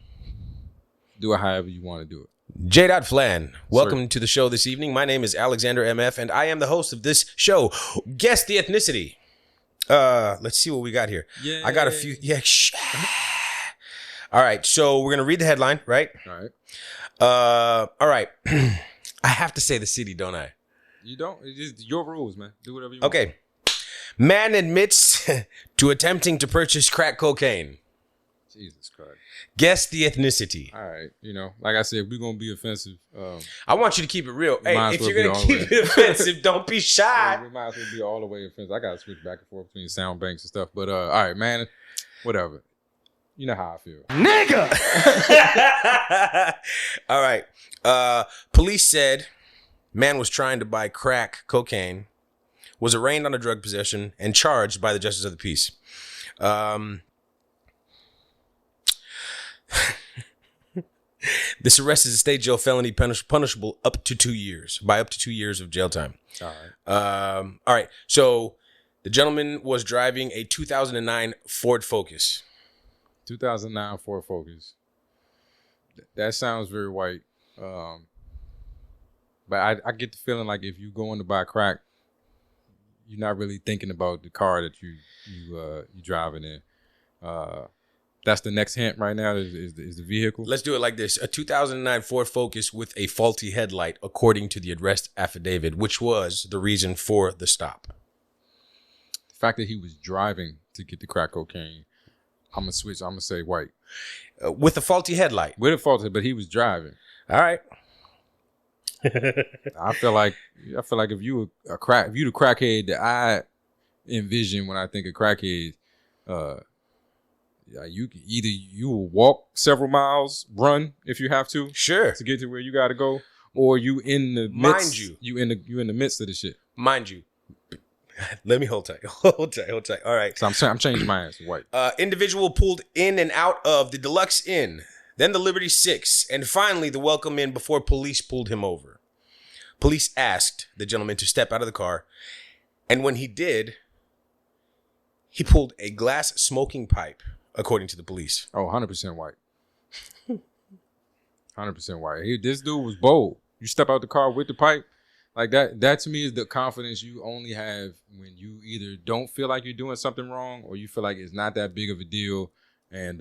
Do it however you want to do it. J. Flan, welcome to the show this evening. My name is Alexander MF, and I am the host of this show, Guess the Ethnicity. Let's see what we got here. Yay. I got a few. Yeah. All right, so we're gonna read the headline, right? All right. All right. I have to say the city, don't I? You don't. It's just your rules, man. Do whatever you want. Okay. Man admits to attempting to purchase crack cocaine. Jesus Christ. Guess the ethnicity. All right. Like I said, if we're gonna be offensive, I want you to keep it real. Hey, might as if well you're be gonna all keep the it offensive, don't be shy. we might as well be all the way offensive. I gotta switch back and forth between sound banks and stuff. But all right, man. Whatever. You know how I feel. Nigga! All right. Police said man was trying to buy crack cocaine, was arraigned on a drug possession, and charged by the Justice of the Peace. This arrest is a state jail felony punishable up to 2 years, by up to 2 years of jail time. All right. All right. So the gentleman was driving a 2009 Ford Focus. 2009 Ford Focus. That sounds very white. But I get the feeling like if you're going to buy crack, you're not really thinking about the car that you driving in. That's the next hint right now is the vehicle. Let's do it like this. A 2009 Ford Focus with a faulty headlight, according to the arrest affidavit, which was the reason for the stop. The fact that he was driving to get the crack cocaine, I'm going to switch. I'm going to say white. With a faulty headlight. With a faulty, but he was driving. All right. I feel like if you the crackhead that I envision when I think of crackheads, you will walk several miles, run if you have to, Sure, to get to where you got to go, or you in the midst, you in the midst of the shit. Mind you. Let me hold tight. Hold tight. All right. So I'm changing my answer to white. Individual pulled in and out of the Deluxe Inn, then the Liberty Six, and finally the Welcome Inn before police pulled him over. Police asked the gentleman to step out of the car, and when he did, he pulled a glass smoking pipe, according to the police. Oh, 100% white. 100% white. This dude was bold. You step out the car with the pipe, like that. That to me is the confidence you only have when you either don't feel like you're doing something wrong, or you feel like it's not that big of a deal, and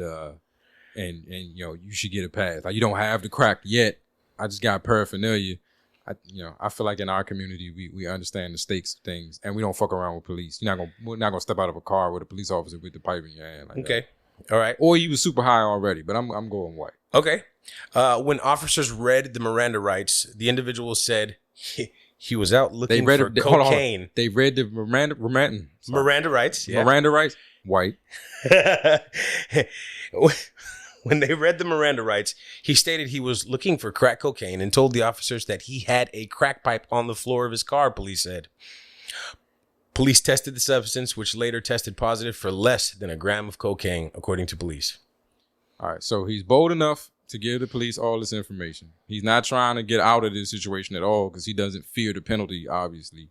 you should get a pass. Like you don't have the crack yet. I just got paraphernalia. I feel like in our community we understand the stakes of things, and we don't fuck around with police. We're not gonna step out of a car with a police officer with the pipe in your hand. Like Okay. That. All right. Or you was super high already, but I'm going white. Okay. When officers read the Miranda rights, the individual said he was out looking for cocaine. Hold on. They read the Miranda rights. Yeah. Miranda rights. White. When they read the Miranda rights, he stated he was looking for crack cocaine and told the officers that he had a crack pipe on the floor of his car, police said. Police tested the substance, which later tested positive for less than a gram of cocaine, according to police. All right, so he's bold enough to give the police all this information. He's not trying to get out of this situation at all because he doesn't fear the penalty, obviously.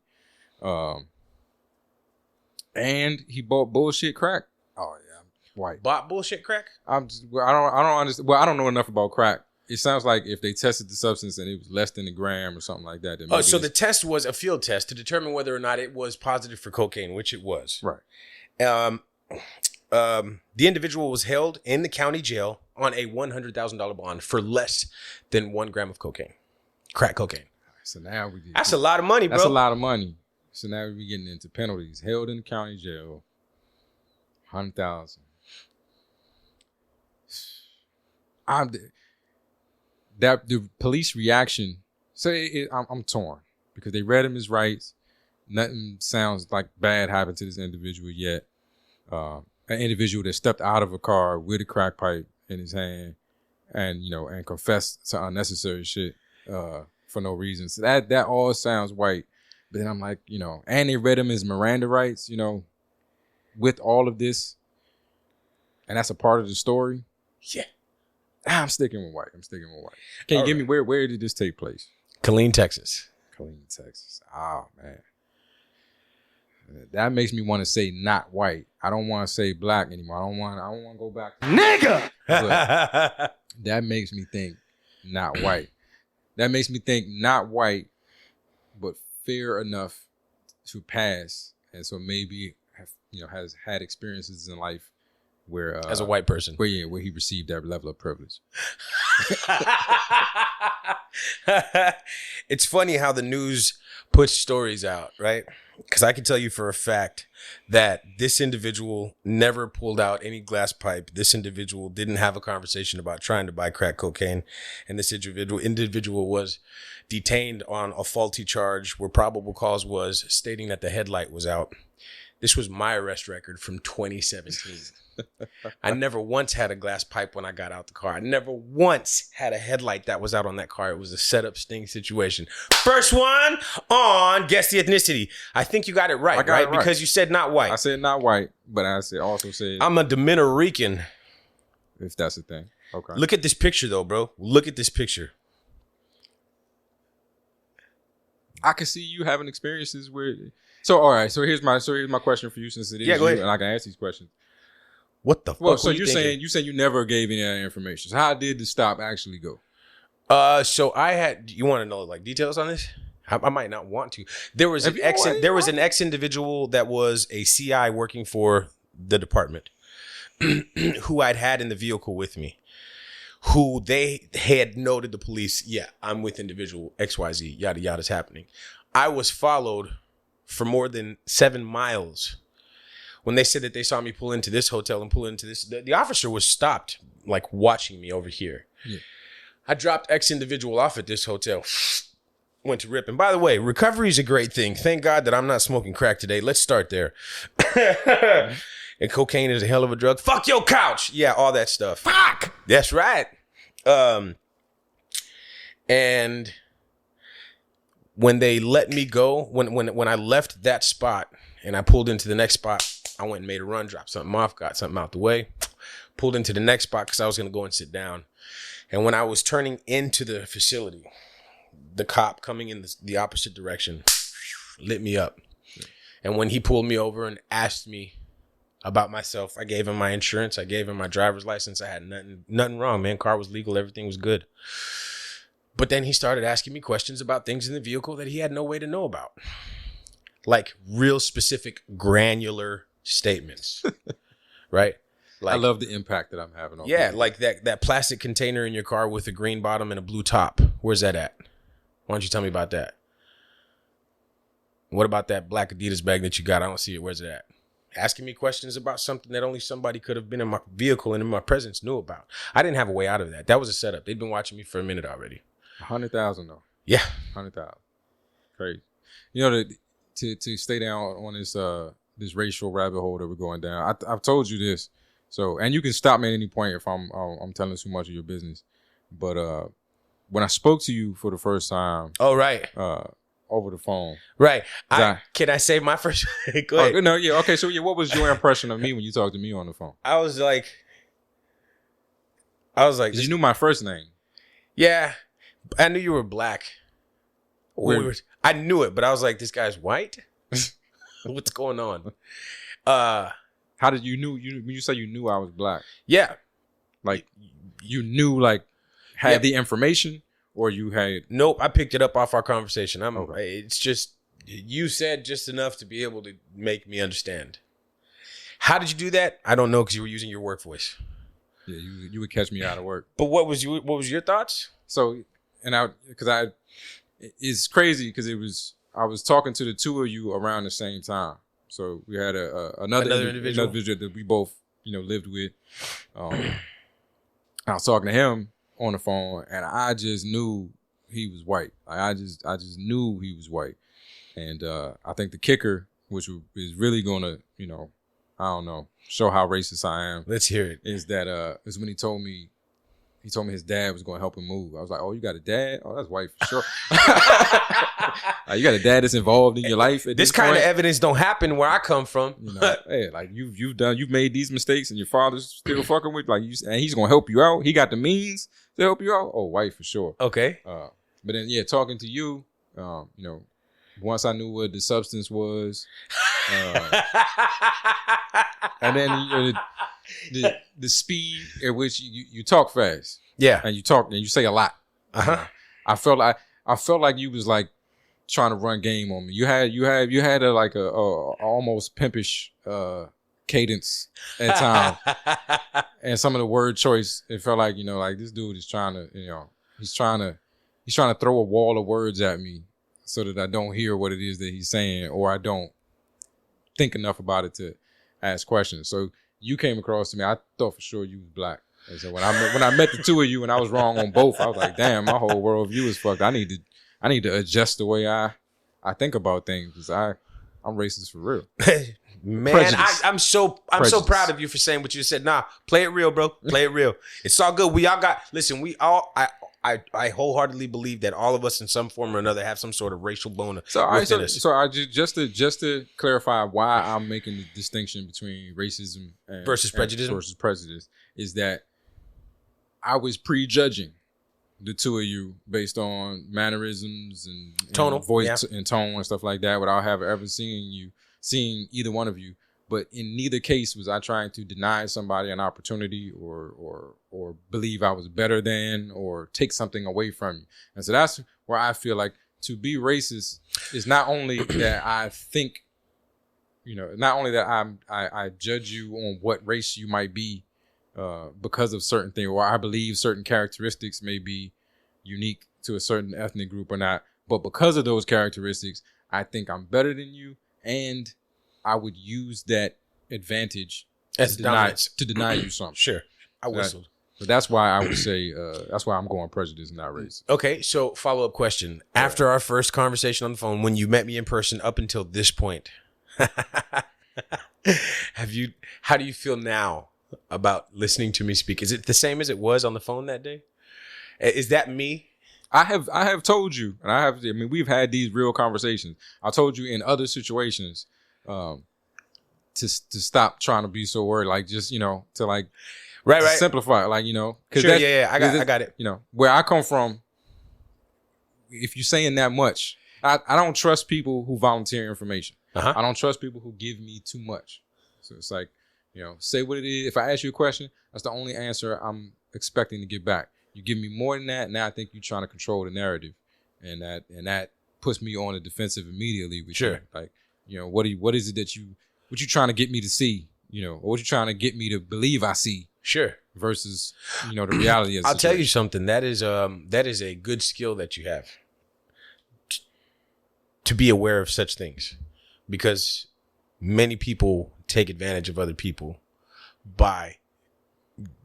And he bought bullshit crack. Oh yeah, white. Bought bullshit crack? I don't understand. Well, I don't know enough about crack. It sounds like if they tested the substance and it was less than a gram or something like that. Then so the test was a field test to determine whether or not it was positive for cocaine, which it was. Right. The individual was held in the county jail on a $100,000 bond for less than 1 gram of cocaine, crack cocaine. So now that's a lot of money, bro. That's a lot of money. So now we're getting into penalties. Held in the county jail, $100,000. The police reaction. So I'm torn because they read him his rights. Nothing sounds like bad happened to this individual yet. An individual that stepped out of a car with a crack pipe in his hand, and confessed to unnecessary shit for no reason. So that all sounds white. But then I'm like, and they read him his Miranda rights. With all of this, and that's a part of the story, Yeah. I'm sticking with white. Can you give me where did this take place? Killeen, Texas. Killeen, Texas. Oh man, that makes me want to say not white. I don't want to say black anymore. I don't want to go back. Nigga. But that makes me think not white. That makes me think not white, but fair enough to pass, and so maybe has had experiences in life where as a white person, where he received that level of privilege. It's funny how the news puts stories out, right? Because I can tell you for a fact that this individual never pulled out any glass pipe. This individual didn't have a conversation about trying to buy crack cocaine. And this individual was detained on a faulty charge where probable cause was stating that the headlight was out. This was my arrest record from 2017. I never once had a glass pipe when I got out the car. I never once had a headlight that was out on that car. It was a setup sting situation. First one on Guess the Ethnicity. I think you got it right, right? Because you said not white. I said not white, but I also said I'm a Dominican. If that's the thing. Okay. Look at this picture though, bro. Look at this picture. I can see you having experiences where. So all right. So here's my question for you, since it is go you, ahead. and I can ask these questions. What the fuck? Well, so you saying you never gave any of that information. So how did the stop actually go? So I had. You want to know like details on this? I might not want to. There was an ex individual that was a CI working for the department who I'd had in the vehicle with me, who they had noted the police. Yeah, I'm with individual XYZ. Yada yada's happening. I was followed for more than 7 miles. When they said that they saw me pull into this hotel and pull into this, the officer was stopped, like watching me over here. Yeah. I dropped X individual off at this hotel, went to rip. And by the way, recovery is a great thing. Thank God that I'm not smoking crack today. Let's start there. And cocaine is a hell of a drug. Fuck your couch. Yeah, all that stuff. Fuck. That's right. And when they let me go, when I left that spot and I pulled into the next spot, I went and made a run, dropped something off, got something out the way, pulled into the next spot because I was going to go and sit down. And when I was turning into the facility, the cop coming in the opposite direction lit me up. And when he pulled me over and asked me about myself, I gave him my insurance. I gave him my driver's license. I had nothing wrong, man. Car was legal. Everything was good. But then he started asking me questions about things in the vehicle that he had no way to know about. Like real specific, granular statements, right? Like, I love the impact that I'm having on yeah, people. like that plastic container in your car with a green bottom and a blue top. Where's that at? Why don't you tell me about that? What about that black Adidas bag that you got? I don't see it. Where's it at? Asking me questions about something that only somebody could have been in my vehicle and in my presence knew about. I didn't have a way out of that. That was a setup. They'd been watching me for a minute already. 100,000 though. Yeah. 100,000. Crazy. You know, to stay down on this racial rabbit hole that we're going down. I've told you this. So, and you can stop me at any point if I'm telling too much of your business. But when I spoke to you for the first time, oh right, over the phone, right? Can I say my first? Go ahead. Oh, no, yeah, okay. So, yeah, what was your impression of me when you talked to me on the phone? I was like, you knew my first name. Yeah, I knew you were black. I knew it, but I was like, this guy's white. What's going on? How did you knew when you say you knew I was black? Yeah, like you knew, like had the information, or you had? Nope, I picked it up off our conversation. Okay. It's just you said just enough to be able to make me understand. How did you do that? I don't know because you were using your work voice. Yeah, you would catch me out of work. But what was your thoughts? So, it's crazy because I was talking to the two of you around the same time. So we had another individual that we both lived with. I was talking to him on the phone, and I just knew he was white. Like, I just knew he was white, and I think the kicker, which is really gonna I don't know, show how racist I am. Let's hear it. Is when he told me his dad was going to help him move. I was like, oh, you got a dad? Oh, that's white for sure. You got a dad that's involved in your life. At This kind of evidence don't happen where I come from. You know, hey, like you've made these mistakes, and your father's still fucking with and he's gonna help you out. He got the means to help you out. Oh, white for sure. Okay. But then talking to you, once I knew what the substance was, and then the speed at which you talk fast, and you say a lot. I felt like you was like trying to run game on me. You had a almost pimpish cadence at times, and some of the word choice. It felt like like this dude is trying to he's trying to throw a wall of words at me so that I don't hear what it is that he's saying, or I don't think enough about it to ask questions. So you came across to me. I thought for sure you was black. And so when I met the two of you and I was wrong on both, I was like, damn, my whole worldview is fucked. I need to adjust the way I think about things, because I'm racist for real. Man, I'm so proud of you for saying what you said. Nah, play it real, bro. Play it real. It's all good. I wholeheartedly believe that all of us in some form or another have some sort of racial bone within us. So I just to clarify why I'm making the distinction between racism versus prejudice is that I was prejudging the two of you based on mannerisms and tonal voice and tone and stuff like that, without having ever seeing either one of you. But in neither case was I trying to deny somebody an opportunity or believe I was better than or take something away from you. And so that's where I feel like to be racist is not only that I think, not only that I judge you on what race you might be because of certain things, or I believe certain characteristics may be unique to a certain ethnic group or not, but because of those characteristics, I think I'm better than you, and I would use that advantage as to deny you something. Sure. I whistled. So that's why I would say, that's why I'm going prejudice, not race. Okay, so follow-up question. Yeah. After our first conversation on the phone, when you met me in person up until this point, how do you feel now about listening to me speak? Is it the same as it was on the phone that day? Is that me? I have told you, and we've had these real conversations. I told you in other situations, to stop trying to be so worried, like just to like right simplify, like because sure, I got it. Where I come from, if you're saying that much, I don't trust people who volunteer information. I don't trust people who give me too much. So it's like say what it is. If I ask you a question, that's the only answer I'm expecting to get back. You give me more than that, now I think you're trying to control the narrative, and that puts me on the defensive immediately. With sure, like what is it that you trying to get me to see, or what you trying to get me to believe I see? Sure. Versus the reality of the I'll tell you something. That is a good skill that you have to be aware of such things, because many people take advantage of other people by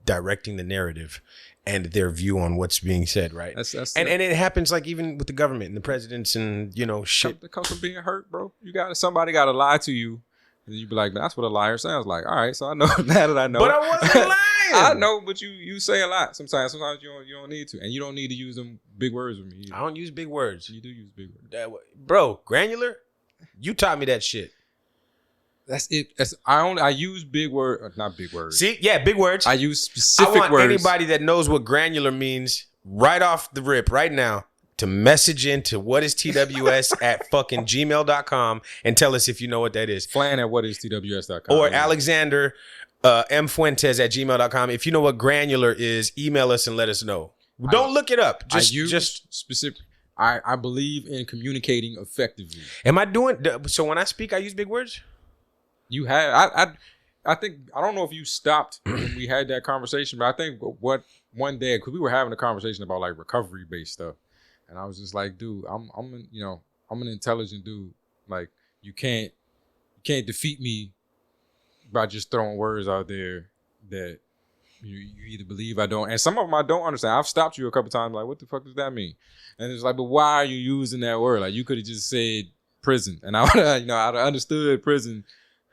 directing the narrative and their view on what's being said, right? And it happens like even with the government and the presidents and shit that comes from being hurt, bro. Somebody got to lie to you, and you be like, man, that's what a liar sounds like. All right, so I know now that I know. But I wasn't lying. I know, but you say a lot sometimes. Sometimes you don't need to, and you don't need to use them big words with me either. I don't use big words. You do use big words, bro. Granular. You taught me that shit. That's it. I use big word, not big words. See, yeah, big words. I use specific words. I want anybody that knows what granular means right off the rip, right now, to message into whatistws at fucking gmail.com and tell us if you know what that is. Flan at whatistws.com. Or Alexander M. Fuentes at gmail.com. If you know what granular is, email us and let us know. Don't look it up. Just specific. I believe in communicating effectively. Am I doing so when I speak, I use big words? You have. I think, I don't know if you stopped when we had that conversation, but I think one day, because we were having a conversation about like recovery based stuff, and I was just like, dude, I'm an intelligent dude. Like you can't defeat me by just throwing words out there that you either believe I don't, and some of them I don't understand. I've stopped you a couple times, like, what the fuck does that mean? And it's like, but why are you using that word? Like you could have just said prison, and I would have, I'd have understood prison.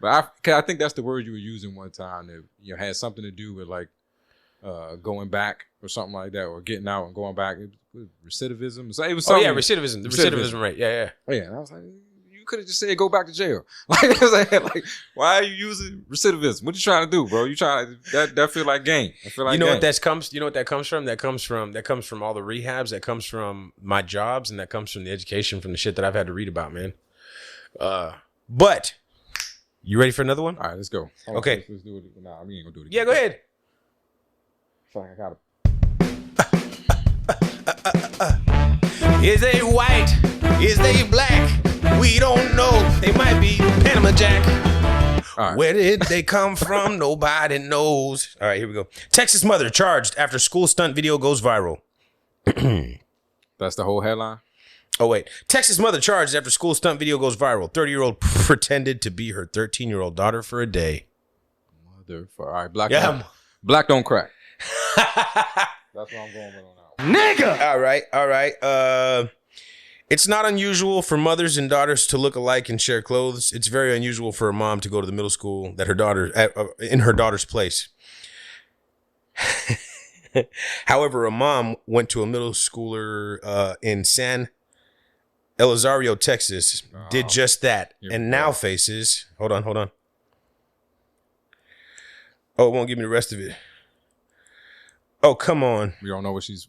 But I think that's the word you were using one time that had something to do with like going back or something like that, or getting out and going back. It was recidivism. So it was Oh something. yeah, recidivism. The recidivism rate. Yeah. Yeah, and I was like, you could have just said go back to jail. Like, I was like, why are you using recidivism? What you trying to do, bro? You trying that feel like game. I feel like you know game. what that comes. You know what that comes from? That comes from all the rehabs. That comes from my jobs, and that comes from the education, from the shit that I've had to read about, man. But you ready for another one? All right, let's go. Okay. Let's do it. Nah, we ain't gonna do it again. Yeah, go ahead. It's like I gotta. Is they white? Is they black? We don't know. They might be Panama Jack. All right. Where did they come from? Nobody knows. All right, here we go. Texas mother charged after school stunt video goes viral. That's the whole headline. Oh, wait. Texas mother charged after school stunt video goes viral. 30-year-old pretended to be her 13-year-old daughter for a day. All right, black. Yeah. Black don't crack. That's what I'm going with on that. Nigga! All right. It's not unusual for mothers and daughters to look alike and share clothes. It's very unusual for a mom to go to the middle school that her daughter in her daughter's place. However, a mom went to a middle schooler in San Elizario, Texas, did just that, and now faces. Hold on. Oh, it won't give me the rest of it. Oh, come on. We don't know what she's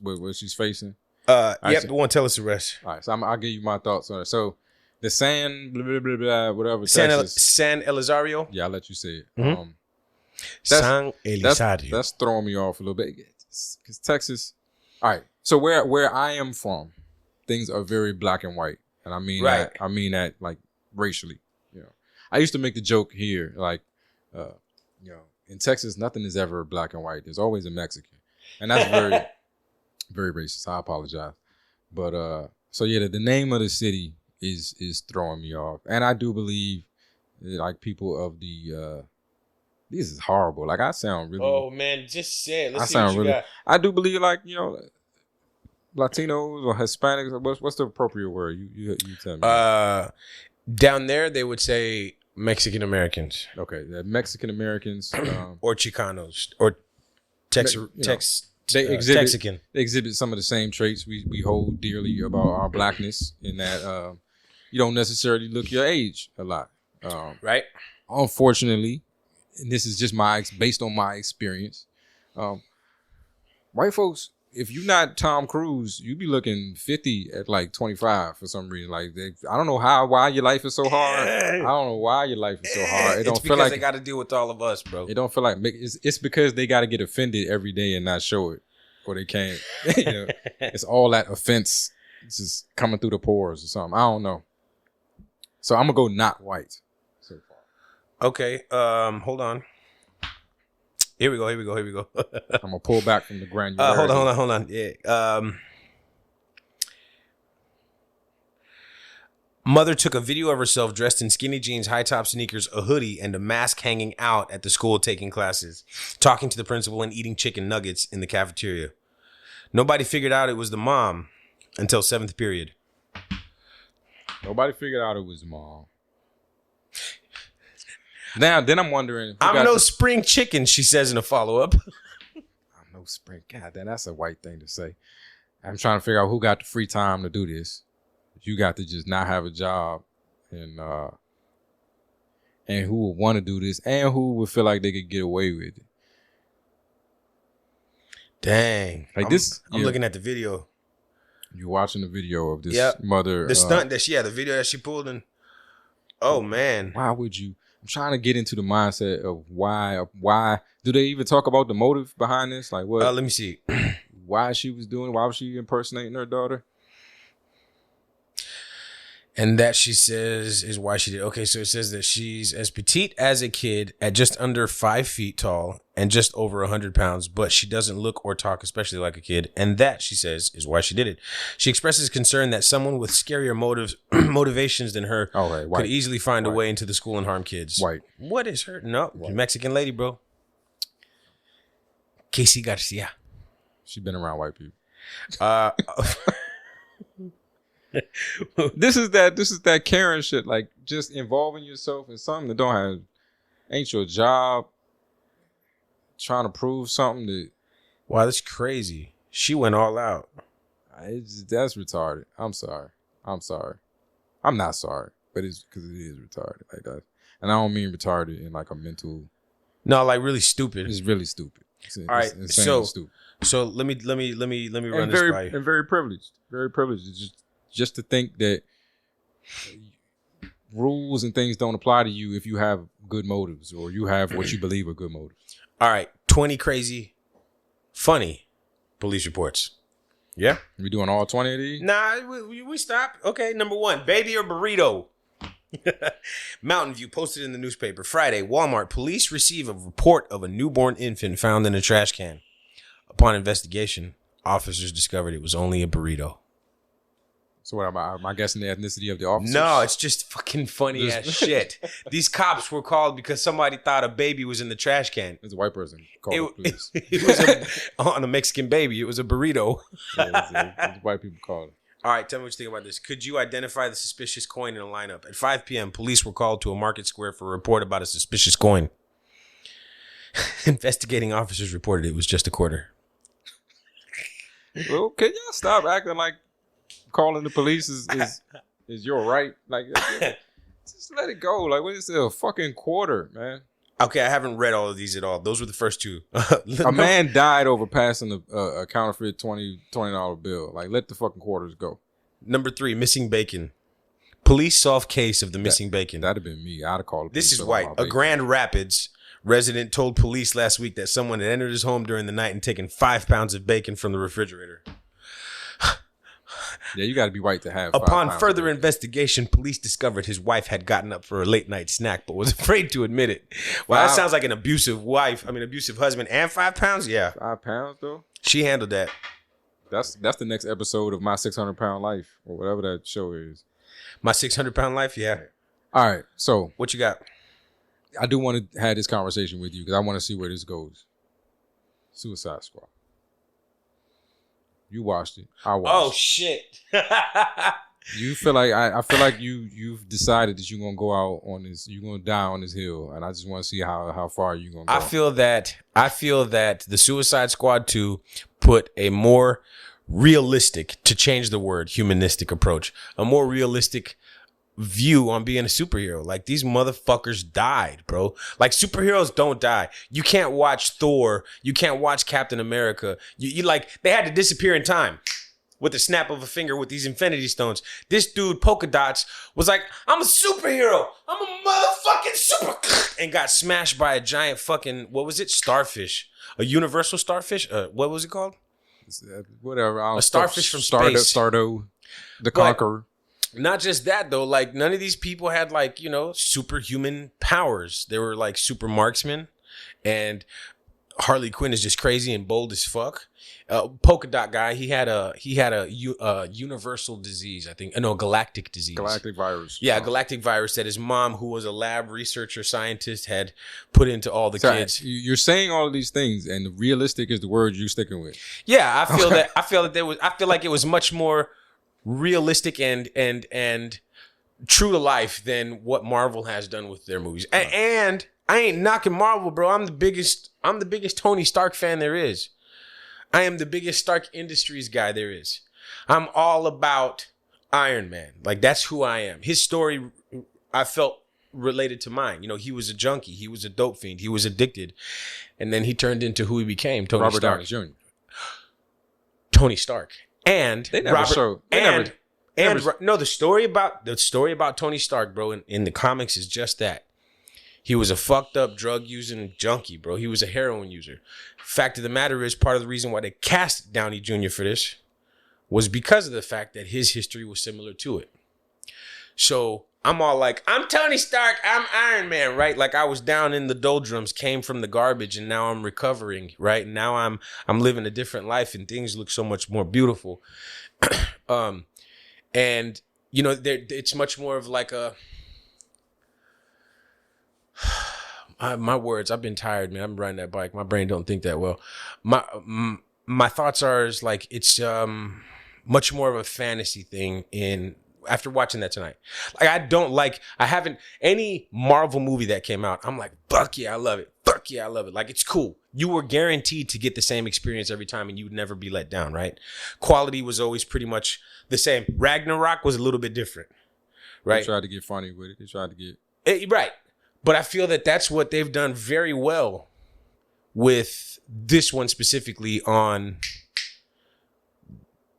facing. Yep, right, it won't tell us the rest. All right, so I'll give you my thoughts on it. So the San blah blah blah, blah whatever San Texas. Elizario. Yeah, I'll let you say it. Mhm. That's- San Elizario. That's throwing me off a little bit because Texas. All right, so where I am from, things are very black and white, and I mean Right. that. I mean that like racially. You know, I used to make the joke here, like, you know, in Texas, nothing is ever black and white. There's always a Mexican, and that's very, very racist. I apologize, but so yeah, the name of the city is throwing me off, and I do believe like people of the. This is horrible. Like I sound really. Oh man, just say it. Let's I see sound what you really. got. I do believe, like, you know, Latinos or Hispanics. What's the appropriate word? You tell me. Down there they would say Mexican Americans Okay, the Mexican Americans. or Chicanos or They exhibit Texican. They exhibit some of the same traits we hold dearly about our blackness. In that you don't necessarily look your age a lot. Right? Unfortunately, and this is just based on my experience. White folks, if you're not Tom Cruise, you be looking 50 at like 25 for some reason. Like I don't know why your life is so hard. I don't know why your life is so hard. It don't It's feel because like they got to deal with all of us, bro. it don't feel like it's because they got to get offended every day and not show it, or they can't. You know, it's all that offense. It's just coming through the pores or something. I don't know. So I'm gonna go not white so far. Okay. Hold on. Here we go. I'm gonna pull back from the granularity. Hold on. Yeah. Mother took a video of herself dressed in skinny jeans, high top sneakers, a hoodie, and a mask hanging out at the school taking classes, talking to the principal and eating chicken nuggets in the cafeteria. Nobody figured out it was the mom until 7th period. Nobody figured out it was mom. Now, then I'm wondering. I'm no spring chicken, she says in a follow-up. I'm no spring. God damn, that's a white thing to say. I'm trying to figure out who got the free time to do this. You got to just not have a job, and who would want to do this, and who would feel like they could get away with it. Dang. Like I'm looking at the video. You're watching the video of this Yep. mother. The stunt that the video that she pulled in. Oh, man. Why would you? I'm trying to get into the mindset of why do they even talk about the motive behind this? Like what? Let me see. Why she was doing? Why was she impersonating her daughter? And that, she says, is why she did. Okay, so it says that she's as petite as a kid, at just under 5 feet tall and just over 100 pounds, but she doesn't look or talk especially like a kid. And that, she says, is why she did it. She expresses concern that someone with scarier motivations than her could easily find a way into the school and harm kids. White. What is her? No, Mexican lady, bro. Casey Garcia. She been around white people. This is that Karen shit, like just involving yourself in something that ain't your job, trying to prove something that Wow, that's crazy. She went all out. That's retarded. I'm sorry. I'm not sorry, but it's because it is retarded like that. And I don't mean retarded in like a mental. No, like really stupid. It's really stupid. All right, Stupid. So let me run And this by you. And very privileged. Very privileged. It's just to think that rules and things don't apply to you if you have good motives or you have what you believe are good motives. All right, 20 crazy, funny police reports. Yeah? We doing all 20 of these? Nah, we stopped. Okay, number 1, baby or burrito? Mountain View posted in the newspaper Friday, Walmart police receive a report of a newborn infant found in a trash can. Upon investigation, officers discovered it was only a burrito. So what am I guessing the ethnicity of the officers? No, it's just fucking funny as shit. These cops were called because somebody thought a baby was in the trash can. It's a white person called the police. It was on a Mexican baby. It was a burrito. It's white people called it. All right, tell me what you think about this. Could you identify the suspicious coin in a lineup? At 5 p.m., police were called to a market square for a report about a suspicious coin. Investigating officers reported it was just a quarter. Well, can y'all stop acting like calling the police is your right? Like, just let it go. Like, what is it? A fucking quarter, man. Okay, I haven't read all of these at all. Those were the first two. A man died over passing a counterfeit $20 bill. Like, let the fucking quarters go. Number 3, missing bacon. Police solve case of the missing bacon. That'd have been me. I'd have called the police. This is white. A Grand Rapids resident told police last week that someone had entered his home during the night and taken 5 pounds of bacon from the refrigerator. Yeah, you got to be white to have. Upon further investigation, police discovered his wife had gotten up for a late night snack, but was afraid to admit it. Well, that sounds like an abusive husband, and 5 pounds. Yeah, 5 pounds though. She handled that. That's the next episode of My 600-Pound Life or whatever that show is. My 600-Pound Life. Yeah. All right. So what you got? I do want to have this conversation with you because I want to see where this goes. Suicide Squad. You watched it. I watched. Oh shit! You feel like I feel like you've decided that you're gonna go out on this. You're gonna die on this hill, and I just want to see how far you're gonna go. I feel that the Suicide Squad 2 put a more realistic, to change the word, humanistic approach, a more realistic view on being a superhero. Like, these motherfuckers died, bro. Like, superheroes don't die. You can't watch Thor. You can't watch Captain America. You like, they had to disappear in time with the snap of a finger with these Infinity Stones. This dude, Polka Dots, was like, I'm a superhero. I'm a motherfucking super, and got smashed by a giant fucking, what was it? Starfish. A universal starfish? What was it called? Whatever. A starfish from space. Stardo, the Conqueror. Not just that, though. Like, none of these people had, like, you know, superhuman powers. They were, like, super marksmen. And Harley Quinn is just crazy and bold as fuck. Polka Dot guy, he had a universal disease, I think. No, galactic disease. Galactic virus. Yeah, galactic virus that his mom, who was a lab researcher scientist, had put into all the kids. You're saying all of these things, and realistic is the word you're sticking with. Yeah, I feel like it was much more realistic and true to life than what Marvel has done with their movies. And I ain't knocking Marvel, bro. I'm the biggest Tony Stark fan there is. I am the biggest Stark Industries guy there is. I'm all about Iron Man. Like, that's who I am. His story, I felt related to mine. You know, he was a junkie. He was a dope fiend. He was addicted. And then he turned into who he became, Tony Robert Stark. Downey Jr. Tony Stark. And they never showed. The story about Tony Stark, bro, in the comics is just that. He was a fucked up drug using junkie, bro. He was a heroin user. Fact of the matter is, part of the reason why they cast Downey Jr. for this was because of the fact that his history was similar to it. So I'm all like, I'm Tony Stark, I'm Iron Man, right? Like, I was down in the doldrums, came from the garbage, and now I'm recovering, right? Now I'm living a different life, and things look so much more beautiful. And you know, it's much more of like a my words. I've been tired, man. I've been riding that bike. My brain don't think that well. My thoughts are is like it's much more of a fantasy thing after watching that tonight. Like, I haven't any Marvel movie that came out, I'm like, fuck yeah, I love it. Fuck fuck yeah, I love it. Like, it's cool. You were guaranteed to get the same experience every time and you would never be let down, right? Quality was always pretty much the same. Ragnarok was a little bit different, right? They tried to get funny with it. They tried to get... Right. But I feel that that's what they've done very well with this one specifically on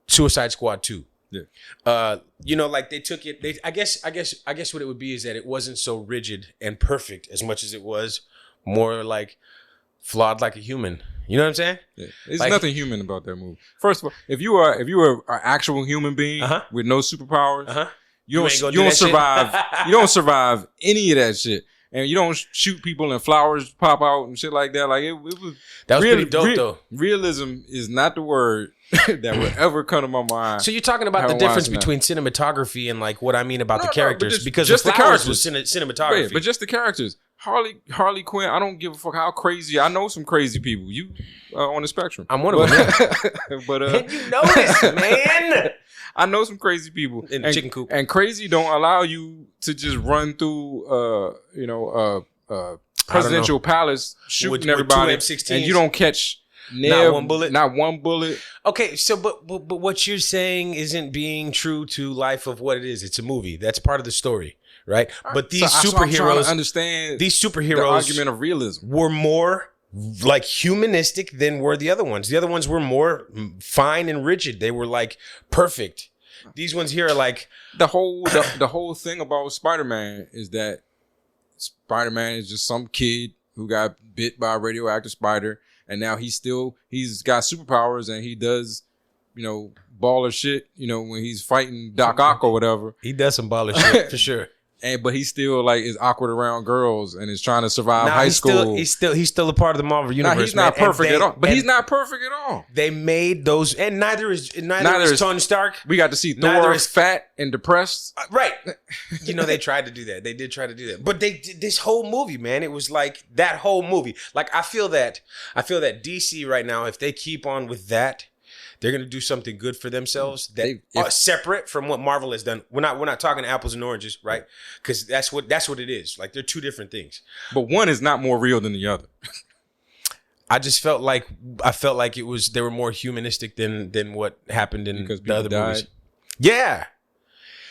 Suicide Squad 2. Yeah. Like they took it. I guess what it would be is that it wasn't so rigid and perfect as much as it was more like flawed like a human. You know what I'm saying? Yeah. There's Like, nothing human about that movie. First of all, if you are an actual human being with no superpowers, you ain't gonna do don't that shit? survive. You don't survive any of that shit. And you don't shoot people and flowers pop out and shit like that. Like it was. That was pretty dope, though. Realism is not the word that would ever come to my mind. So you're talking about the difference between cinematography and like what I mean about the characters, because just the the flowers characters was cinematography. Yeah, but just the characters. Harley Quinn. I don't give a fuck how crazy. I know some crazy people. You on the spectrum. I'm one of them. Yeah. But and you know this, man. I know some crazy people In the chicken coop. And crazy don't allow you to just run through, presidential palace shooting With everybody, two M16s. and you don't catch Not one bullet? Not one bullet. Okay, so but what you're saying isn't being true to life of what it is. It's a movie. That's part of the story, right? But these So I'm trying to superheroes, understand these the superheroes argument of realism. were more like humanistic than were the other ones. The other ones were more fine and rigid. They were like perfect. These ones here are like The whole thing about Spider-Man is that Spider-Man is just some kid who got bit by a radioactive spider, and now he's got superpowers, and he does, baller shit, when he's fighting Doc Ock or whatever. he does some baller shit for sure. But he still like is awkward around girls and is trying to survive high school. He's still a part of the Marvel universe. He's not man. perfect at all. But he's not perfect at all. They made those, and neither is Tony Stark. We got to see Neither Thor is- fat and depressed. Right. They tried to do that. They did try to do that. But they did this whole movie, man. It was like that whole movie. Like I feel that DC right now, if they keep on with that, they're gonna do something good for themselves that separate from what Marvel has done. We're not talking apples and oranges, right? Because that's what it is. Like they're two different things. But one is not more real than the other. I felt like they were more humanistic than what happened in Because the people other died. movies. Yeah.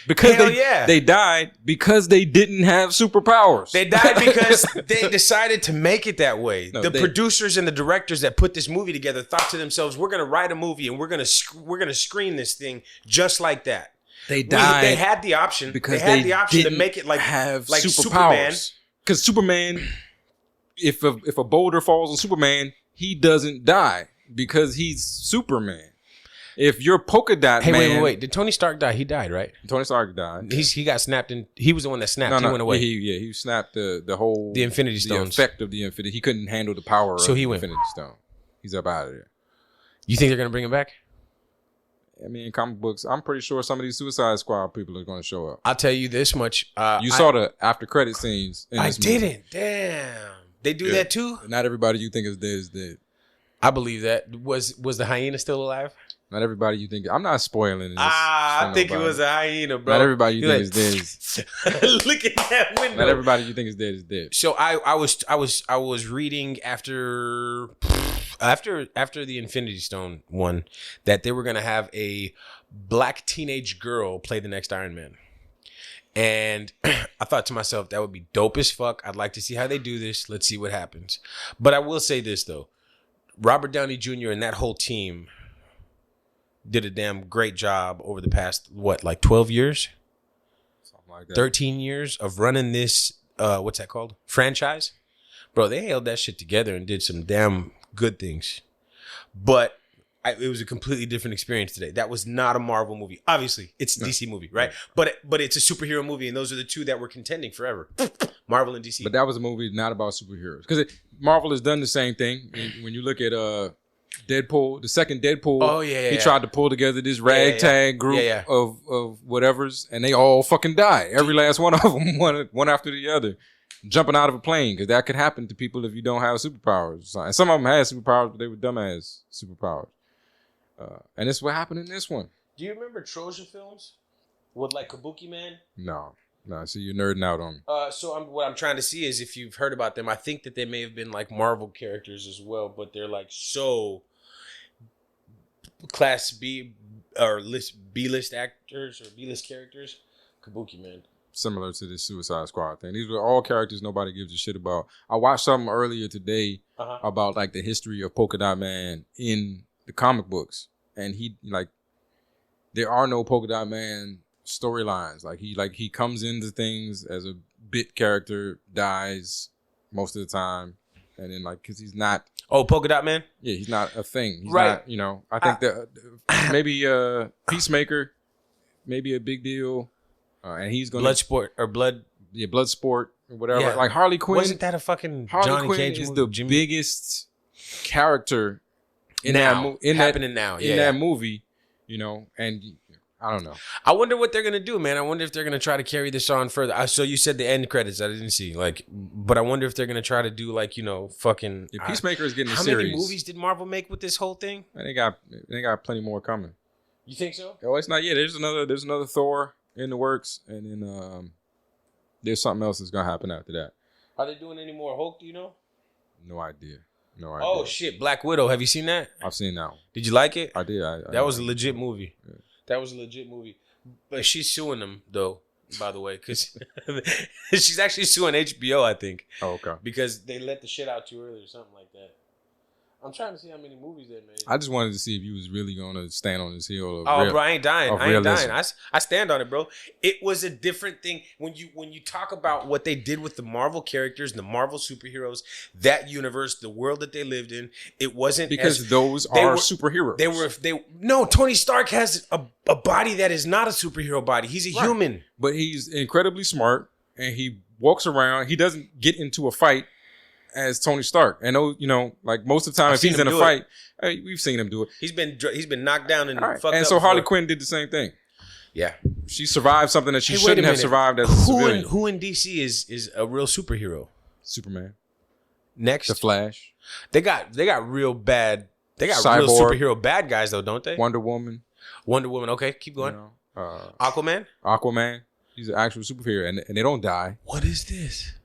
Because Hell yeah. they died because they didn't have superpowers. They died because they decided to make it that way. No, the they- producers and the directors that put this movie together thought to themselves, "We're going to write a movie and we're going to screen this thing just like that." They died. They had the option because they had they the option to didn't make it like have Superman. superpowers. Because Superman, if a boulder falls on Superman, he doesn't die because he's Superman. If you're Polka Dot Hey, Man, wait. Did Tony Stark die? He died, right? Tony Stark died. He got snapped in. He was the one that snapped. He went away. He snapped the whole Infinity Stones. The effect of the Infinity. He couldn't handle the power So of he the went. Infinity Stone. He's up out of there. You think they're going to bring him back? I mean, in comic books, I'm pretty sure some of these Suicide Squad people are going to show up. I'll tell you this much. You saw the after credit scenes. In I this movie. didn't. Damn. They do that too? Not everybody you think is dead is dead. I believe that. Was the hyena still alive? Not everybody you think. I'm not spoiling this. I think it nobody. was a hyena, bro. Not everybody you You're think is dead is. Look at that window. Not everybody you think is dead is dead. So I was reading after the Infinity Stone one that they were gonna have a black teenage girl play the next Iron Man. And I thought to myself, that would be dope as fuck. I'd like to see how they do this. Let's see what happens. But I will say this though. Robert Downey Jr. and that whole team did a damn great job over the past, 12 years? Something like that. 13 years of running this, what's that called? Franchise? Bro, they held that shit together and did some damn good things. But it was a completely different experience today. That was not a Marvel movie. Obviously, it's a DC movie, right? But it's a superhero movie, and those are the two that were contending forever. Marvel and DC. But that was a movie not about superheroes. Because Marvel has done the same thing. When you look at Deadpool, the second Deadpool, he tried to pull together this ragtag group of whatevers, and they all fucking died. Every last one of them, one after the other, jumping out of a plane, because that could happen to people if you don't have superpowers. And some of them had superpowers, but they were dumbass superpowers. And this is what happened in this one. Do you remember Trojan films with like Kabuki Man? No. Nah, see, you're nerding out on me. So what I'm trying to see is if you've heard about them. I think that they may have been like Marvel characters as well, but they're like so class B or B-list actors or B-list characters. Kabuki, man. Similar to this Suicide Squad thing. These were all characters nobody gives a shit about. I watched something earlier today about like the history of Polka Dot Man in the comic books, and there are no Polka Dot Man storylines. He comes into things as a bit character, dies most of the time, and then because he's not. Oh, Polka Dot Man? Yeah, he's not a thing. He's right. not, I think that maybe Peacemaker, maybe a big deal. And he's going Bloodsport or Blood. Yeah, Bloodsport or whatever. Yeah. Like Harley Quinn. Wasn't that a fucking Harley Johnny Quinn Cage is movie? the biggest character in now. that movie, and I don't know. I wonder what they're going to do, man. I wonder if they're going to try to carry this on further. So you said the end credits. I didn't see. But I wonder if they're going to try to do fucking... The Peacemaker is getting a How series. many movies did Marvel make with this whole thing? And they got plenty more coming. You think so? Oh, it's not yet. There's another Thor in the works, and then there's something else that's gonna happen after that. Are they doing any more Hulk? Do you know? No idea. Oh shit, Black Widow. Have you seen that? I've seen that one. Did you like it? I did. That was a legit movie. Yeah. That was a legit movie. But she's suing them though, by the way, because she's actually suing HBO, I think. Oh, okay. Because they let the shit out too early or something like that. I'm trying to see how many movies they made. I just wanted to see if you was really gonna stand on this hill. Bro, I ain't dying. I ain't dying. Realism. I stand on it, bro. It was a different thing when you talk about what they did with the Marvel characters, the Marvel superheroes, that universe, the world that they lived in. It wasn't because those are superheroes. No, Tony Stark has a body that is not a superhero body. He's a human, but he's incredibly smart, and he walks around. He doesn't get into a fight as Tony Stark. And most of the time, if he's in a fight, we've seen him do it. He's been knocked down and fucked up. And so Harley Quinn did the same thing. Yeah, she survived something that she shouldn't have survived as a civilian. Who in DC is a real superhero? Superman. Next, The Flash. They got real bad. They got Cyborg. Real superhero bad guys though, don't they? Wonder Woman. Okay, keep going. Aquaman. He's an actual superhero, and they don't die. What is this?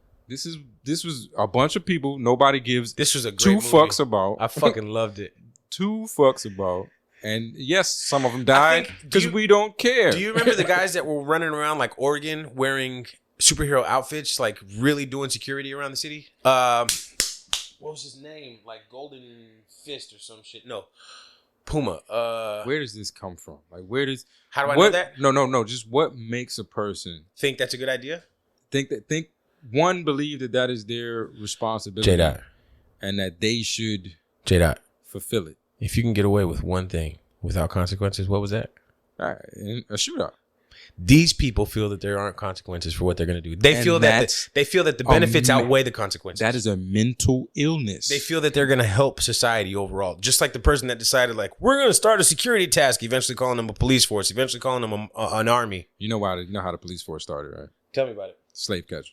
This was a bunch of people nobody gives this was a great two movie. fucks about. I fucking loved it. 2 fucks about. And yes, some of them died because we don't care. Do you remember the guys that were running around like Oregon wearing superhero outfits, like really doing security around the city? What was his name? Like Golden Fist or some shit. No. Puma. Where does this come from? How do I know that? No. Just what makes a person think that's a good idea? Believe that is their responsibility. J-Dot. And that they should J-Dot. fulfill it. If you can get away with one thing without consequences, what was that? A shootout. These people feel that there aren't consequences for what they're going to do. They feel that the benefits outweigh the consequences. That is a mental illness. They feel that they're going to help society overall. Just like the person that decided, we're going to start a security task, eventually calling them a police force, eventually calling them an army. You know how the police force started, right? Tell me about it. Slave catchers.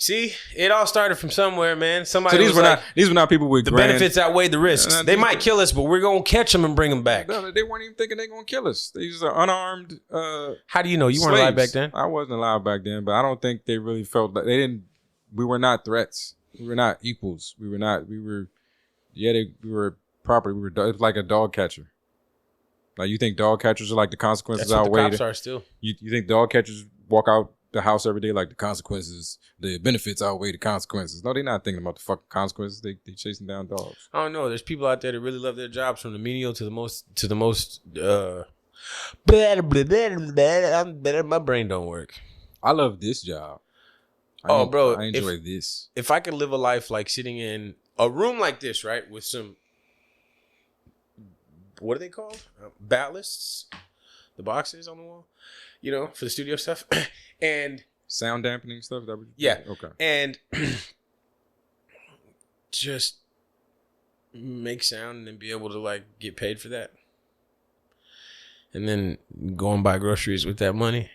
See, it all started from somewhere, man. Somebody. So these were not people with the benefits outweigh the risks. They might kill us, but we're gonna catch them and bring them back. No, they weren't even thinking they're gonna kill us. These are unarmed. How do you know? You weren't alive back then. I wasn't alive back then, but I don't think they really felt like they didn't. We were not threats. We were not equals. We were not. We were. Yeah, we were property. It was like a dog catcher. Like you think dog catchers are like the consequences That's what outweigh? The cops are still. You think dog catchers walk out the house every day like the consequences, the benefits outweigh the consequences? No, they're not thinking about the fucking consequences. They chasing down dogs. I don't know. There's people out there that really love their jobs, from the menial to the most my brain don't work. I love this job. I enjoy this. If I could live a life like sitting in a room like this, right, with some, what are they called? Ballasts, the boxes on the wall, for the studio stuff. And sound dampening stuff. Yeah. Okay. And just make sound and be able to get paid for that, and then go and buy groceries with that money,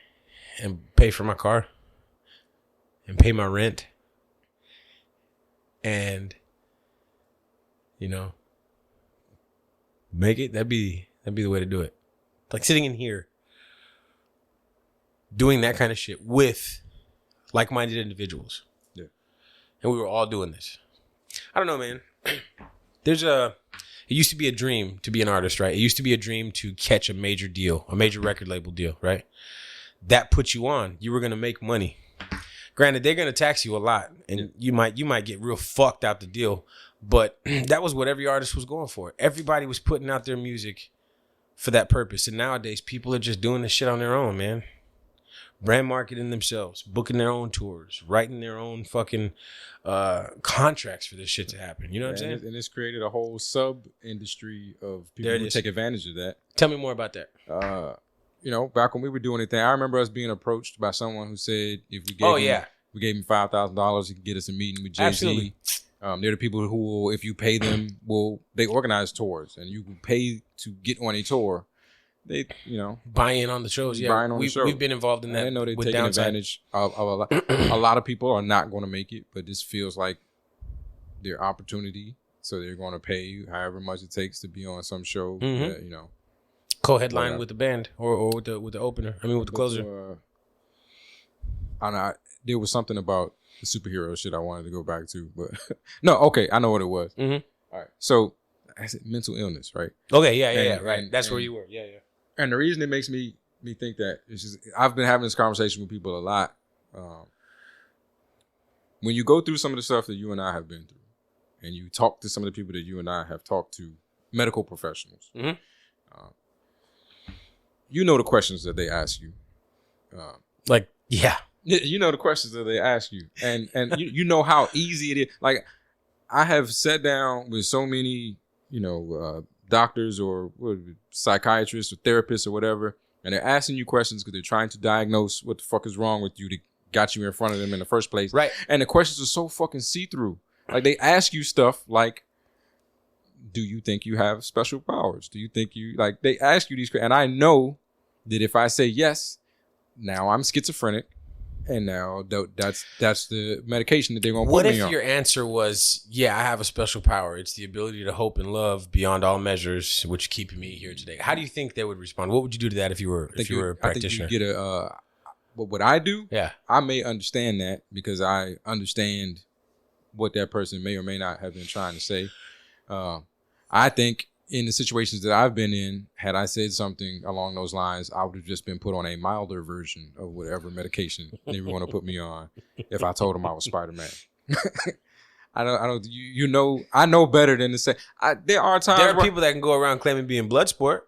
and pay for my car, and pay my rent, and make it. That'd be the way to do it. Like sitting in here. doing that kind of shit with like-minded individuals. Yeah. And we were all doing this. I don't know, man. It used to be a dream to be an artist, right? It used to be a dream to catch a major deal, a major record label deal, right? That put you on. You were going to make money. Granted, they're going to tax you a lot, and you might get real fucked out the deal, but that was what every artist was going for. Everybody was putting out their music for that purpose, and nowadays people are just doing this shit on their own, man. Brand marketing themselves, booking their own tours, writing their own fucking contracts for this shit to happen. You know what I'm saying? And it's created a whole sub-industry of people who take advantage of that. Tell me more about that. You know, back when we were doing anything, I remember us being approached by someone who said if we gave him $5,000, he could get us a meeting with Jay-Z. Absolutely. They're the people who will, if you pay them, they organize tours, and you can pay to get on a tour. They, you know, buy in on the shows. Yeah, we've been involved in that. I know they're taking downside. advantage of a lot. A lot of people are not going to make it, but this feels like their opportunity. So they're going to pay you however much it takes to be on some show. That, you know, co-headline with the band or with the opener. I mean, with the closer. I know there was something about the superhero shit I wanted to go back to, but no, okay, I know what it was. All right, so I said mental illness, right? Okay, yeah, right. That's where you were. Yeah. And the reason it makes me think that is just I've been having this conversation with people a lot. When you go through some of the stuff that you and I have been through, and you talk to some of the people that you and I have talked to, medical professionals, you know the questions that they ask you. You know the questions that they ask you, and you know how easy it is. Like I have sat down with so many, doctors or psychiatrists or therapists or whatever, and they're asking you questions because they're trying to diagnose what the fuck is wrong with you to got you in front of them in the first place. Right. And the questions are so fucking see-through. Like they ask you stuff like, do you think you have special powers? Do you think you, like, they ask you these, and I know that if I say yes, now I'm schizophrenic, and now that's the medication that they're going to put me on. What if your answer was, yeah, I have a special power. It's the ability to hope and love beyond all measures, which keep me here today. How do you think they would respond? What would you do to that if you were a practitioner? I think you get what I do, yeah, I may understand that because I understand what that person may or may not have been trying to say. I think in the situations that I've been in, had I said something along those lines, I would have just been put on a milder version of whatever medication they were going to put me on if I told them I was Spider-Man. I know better than to say. There are times there are people that can go around claiming being Bloodsport.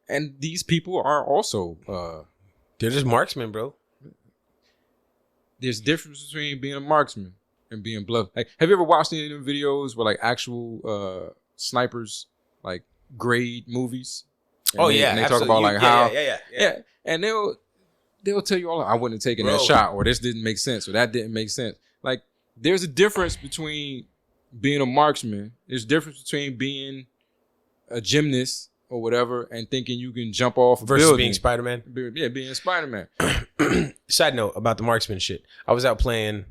And these people are also... they're just marksmen, bro. There's a difference between being a marksman and being blood. Like, have you ever watched any of them videos where like actual snipers like grade movies? And they talk about like how and they'll tell you all, I wouldn't have taken that shot, or this didn't make sense, or that didn't make sense. Like there's a difference between being a marksman. There's a difference between being a gymnast or whatever and thinking you can jump off a versus building. being Spider-Man. Yeah, being Spider-Man. Side note about the marksman shit. I was out playing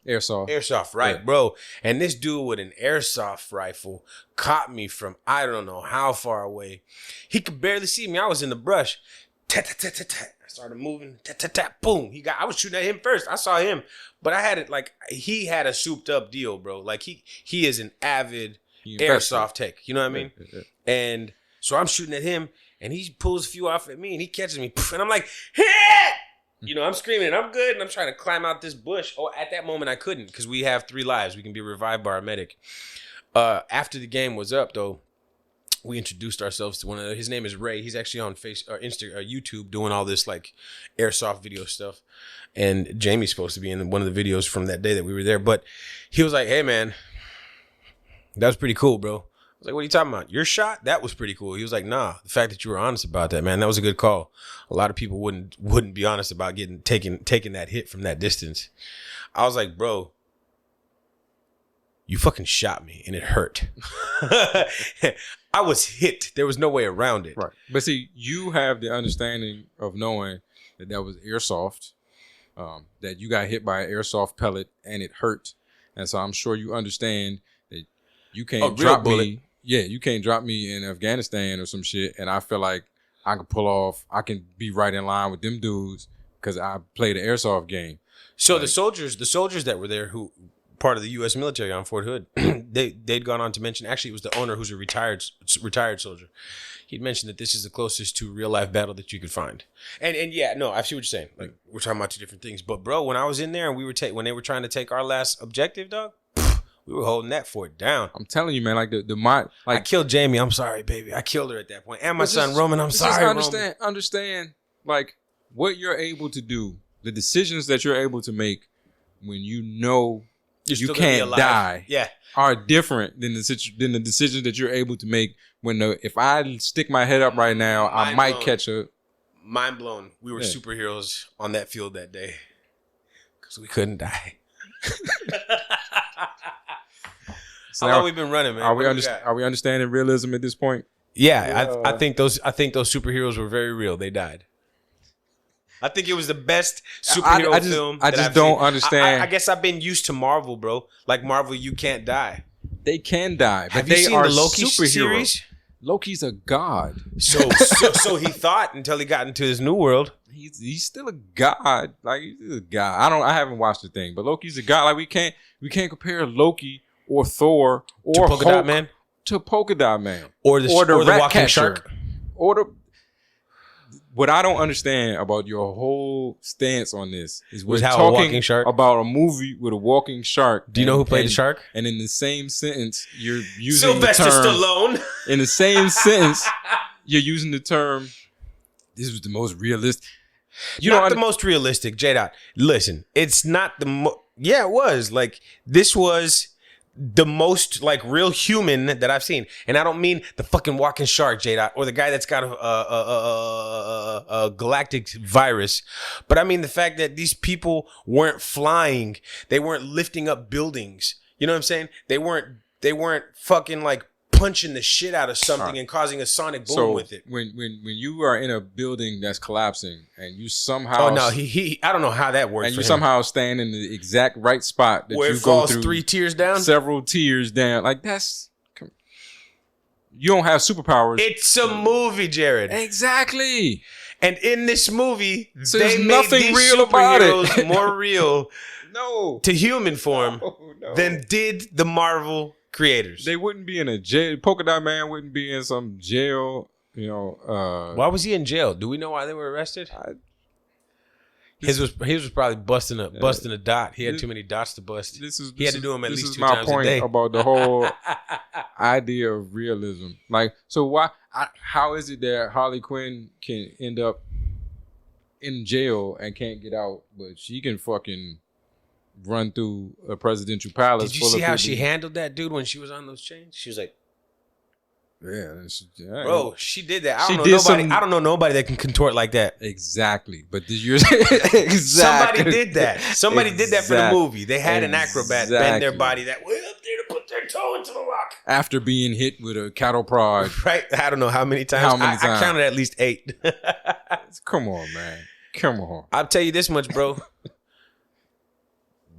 Airsoft, right, yeah. Bro. And this dude with an airsoft rifle caught me from I don't know how far away. He could barely see me. I was in the brush. Tat, tat, tat, tat, tat. I started moving. Tat, tat, tat. Boom. I was shooting at him first. I saw him. But I had it like he had a souped up deal, bro. Like he is an avid airsoft tech. You know what I mean? Yeah. And so I'm shooting at him and he pulls a few off at me and he catches me. And I'm like, hit! I'm screaming and I'm good and I'm trying to climb out this bush. Oh, at that moment I couldn't because we have 3 lives. We can be revived by our medic. After the game was up, though, we introduced ourselves to one of his name is Ray. He's actually on YouTube doing all this like airsoft video stuff. And Jamie's supposed to be in one of the videos from that day that we were there. But he was like, hey, man, that was pretty cool, bro. I was like, what are you talking about? Your shot? That was pretty cool. He was like, nah, the fact that you were honest about that, man, that was a good call. A lot of people wouldn't be honest about taking that hit from that distance. I was like, bro, you fucking shot me and it hurt. I was hit. There was no way around it. Right. But see, you have the understanding of knowing that was airsoft, that you got hit by an airsoft pellet and it hurt. And so I'm sure you understand that you can't drop me. Yeah, you can't drop me in Afghanistan or some shit, and I feel like I can pull off. I can be right in line with them dudes because I played an airsoft game. So the soldiers that were there, who part of the U.S. military on Fort Hood, they'd gone on to mention. Actually, it was the owner, who's a retired soldier. He'd mentioned that this is the closest to real life battle that you could find. And yeah, no, I see what you're saying. Like, we're talking about two different things. But bro, when I was in there and when they were trying to take our last objective, dog, we were holding that fort down. I'm telling you, man, like the mind, like I killed Jamie. I'm sorry, baby. I killed her at that point. And my son Roman. I'm sorry, Roman. Understand, like what you're able to do, the decisions that you're able to make when you know you can't die, are different than the decisions that you're able to make when if I stick my head up right now, I might catch a. Mind blown. We were superheroes on that field that day because we couldn't die. So how long we been running, man? Are we understanding realism at this point? Yeah, I think those superheroes were very real. They died. I think it was the best superhero film. I just don't understand. I guess I've been used to Marvel, bro. Like Marvel, you can't die. They can die, but Have you seen are the Loki superheroes. series? Loki's a god. So he thought until he got into his new world. He's still a god. Like he's a god. I haven't watched the thing, but Loki's a god. Like we can't compare Loki or Thor or to Polka Dot Hulk Man to Polka Dot Man or the rat walking catcher. shark. Or what I don't understand about your whole stance on this is we're talking about a movie with a walking shark. Do you know who played the shark? And in the same sentence, you're using Sylvester the term, Stallone. In the same sentence, you're using the term. This was the most realistic. Not the most realistic, J-Dot. Listen, it's not the yeah, it was. Like, this was the most, like, real human that I've seen. And I don't mean the fucking walking shark, J-Dot, or the guy that's got a galactic virus. But I mean the fact that these people weren't flying. They weren't lifting up buildings. You know what I'm saying? They weren't fucking, like, punching the shit out of something and causing a sonic boom with it. When you are in a building that's collapsing and you somehow I don't know how that works. And you somehow stand in the exact right spot that where you it go falls through 3 tiers down, several tiers down. Like you don't have superpowers. It's a movie, Jared. Exactly. And in this movie, so they there's made nothing these real about superheroes it. more real to human form than did the Marvel creators. They wouldn't be in a jail. Polka Dot Man wouldn't be in some jail. Why was he in jail? Do we know why they were arrested? His was probably busting a dot. He had too many dots to bust. He had to do them at least 2 times a day. This is my point about the whole idea of realism. Like, so how is it that Harley Quinn can end up in jail and can't get out, but she can fucking run through a presidential palace? Did you see how she handled that dude when she was on those chains? She was like, bro, she did that. I don't know nobody that can contort like that. Exactly. But exactly. Somebody did that. Somebody did that for the movie. They had an acrobat bend their body that way up there to put their toe into the rock. After being hit with a cattle prod. Right? I don't know how many times. I counted at least 8. Come on, man. Come on. I'll tell you this much, bro.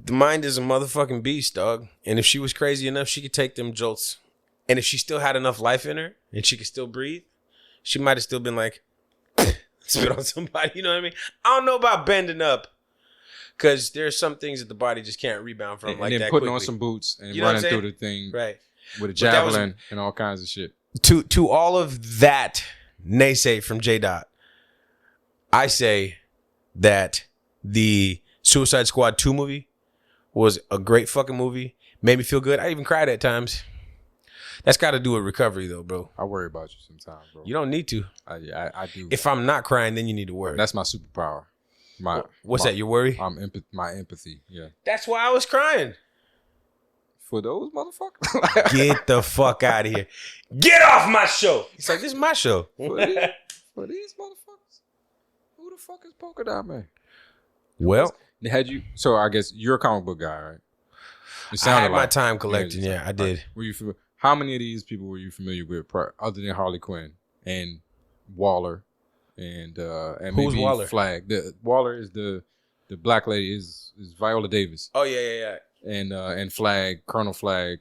The mind is a motherfucking beast, dog. And if she was crazy enough, she could take them jolts. And if she still had enough life in her and she could still breathe, she might have still been like, spit on somebody. You know what I mean? I don't know about bending up, because there's some things that the body just can't rebound from like that. And then putting on some boots and running through the thing with a javelin and all kinds of shit. To all of that naysay from J. Dot, I say that the Suicide Squad 2 movie was a great fucking movie. Made me feel good. I even cried at times. That's got to do with recovery, though, bro. I worry about you sometimes, bro. You don't need to. I do. If I'm not crying, then you need to worry. That's my superpower. What's that? Your worry? My empathy. Yeah. That's why I was crying. For those motherfuckers. Get the fuck out of here. Get off my show. It's like, this is my show. For these motherfuckers. Who the fuck is Polka Dot Man? Well, so I guess you're a comic book guy, right? I had my time collecting. Yeah, I did. Were you familiar? How many of these people were you familiar with, other than Harley Quinn and Waller, and who's maybe Waller? Flag? Waller is the black lady is Viola Davis. Oh yeah. And Flag, Colonel Flag.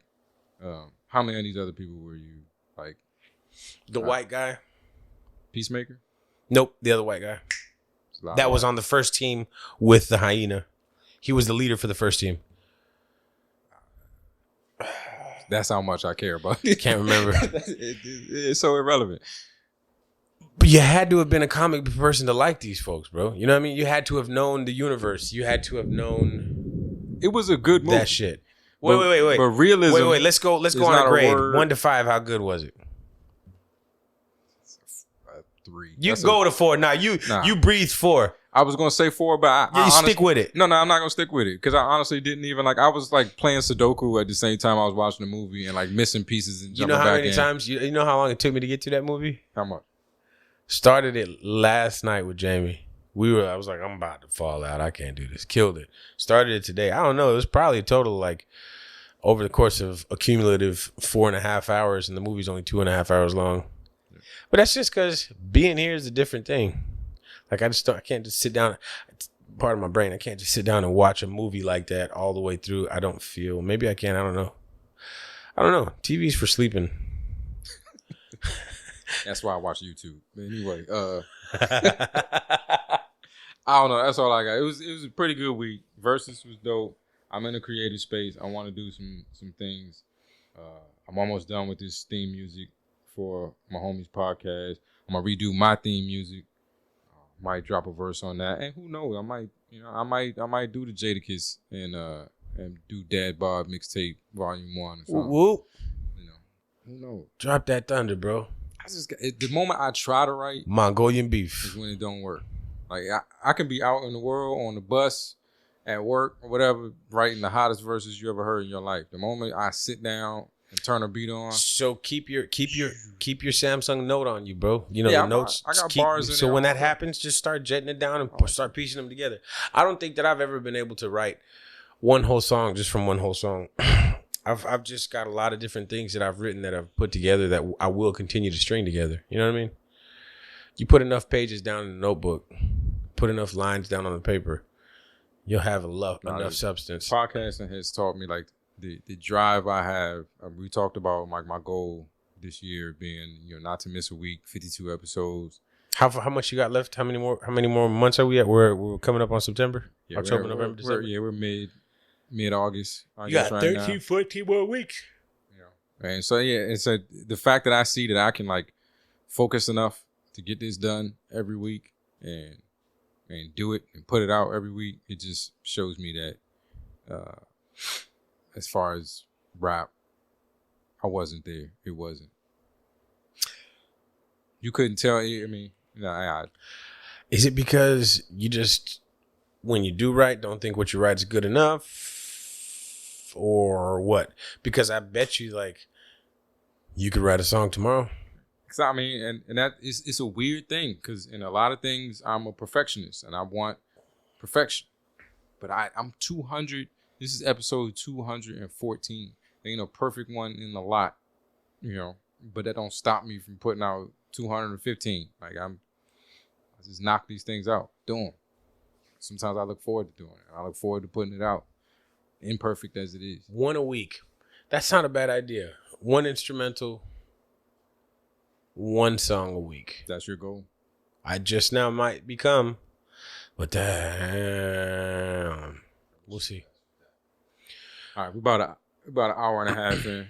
How many of these other people were you like? The white guy. Peacemaker? Nope, the other white guy. That was on the first team with the hyena. He was the leader for the first team. That's how much I care about it. Can't remember. It's so irrelevant. But you had to have been a comic book person to like these folks, bro. You know what I mean? You had to have known the universe. You had to have known. It was a good movie. That shit. Wait. But realism. Wait. Let's go on a grade. 1 to 5. How good was it? 3. You go to 4. Nah, you breathed 4. I was gonna say 4, but I honestly, stick with it. No, I'm not gonna stick with it because I honestly didn't even like. I was like playing Sudoku at the same time I was watching the movie and like missing pieces and jumping back in. You know how many times? You know how long it took me to get to that movie? How much? Started it last night with Jamie. I was like, I'm about to fall out. I can't do this. Killed it. Started it today. I don't know. It was probably a total like over the course of a cumulative 4.5 hours, and the movie's only 2.5 hours long. But that's just because being here is a different thing. Like I can't just sit down. It's part of my brain. I can't just sit down and watch a movie like that all the way through. I don't feel. Maybe I can. I don't know. TV's for sleeping. That's why I watch YouTube. But anyway, I don't know. That's all I got. It was a pretty good week. Verzuz was dope. I'm in a creative space. I want to do some things. I'm almost done with this theme music for my homies podcast. I'm gonna redo my theme music. Might drop a verse on that, and who knows? I might do the Jadakiss and do Dad Bob mixtape volume 1 or something. Whoop. You know, who knows? Drop that thunder, bro. The moment I try to write Mongolian beef is when it don't work. Like I can be out in the world on the bus, at work or whatever, writing the hottest verses you ever heard in your life. The moment I sit down and turn a beat on. So keep your Samsung Note on you, bro. You know, yeah, the notes. I got bars in so there. when that happens, just start jetting it down and start piecing them together. I don't think that I've ever been able to write one whole song just from one whole song. I've just got a lot of different things that I've written that I've put together that I will continue to string together. You know what I mean? You put enough pages down in the notebook, put enough lines down on the paper, you'll have enough substance. Podcasting has taught me like the drive I have. We talked about like my goal this year being, not to miss a week, 52 episodes. How much you got left? How many more months are we at? We're coming up on September, October, November, December. We're mid-August. You got 13, 14 more weeks. And so the fact that I see that I can like focus enough to get this done every week and do it and put it out every week, it just shows me that as far as rap, I wasn't there. It wasn't. You couldn't tell. I mean, is it because you just, when you do write, don't think what you write is good enough? Or what? Because I bet you, like, you could write a song tomorrow. Cause I mean, and that is, it's a weird thing because in a lot of things I'm a perfectionist and I want perfection, but I'm 200. This is episode 214. There ain't a perfect one in the lot, but that don't stop me from putting out 215. Like I just knock these things out, do them. Sometimes I look forward to doing it. I look forward to putting it out, imperfect as it is. One a week. That's not a bad idea. One instrumental, one song a week. That's your goal? I just now might become, but damn, we'll see. All right, we're about an hour and a half in.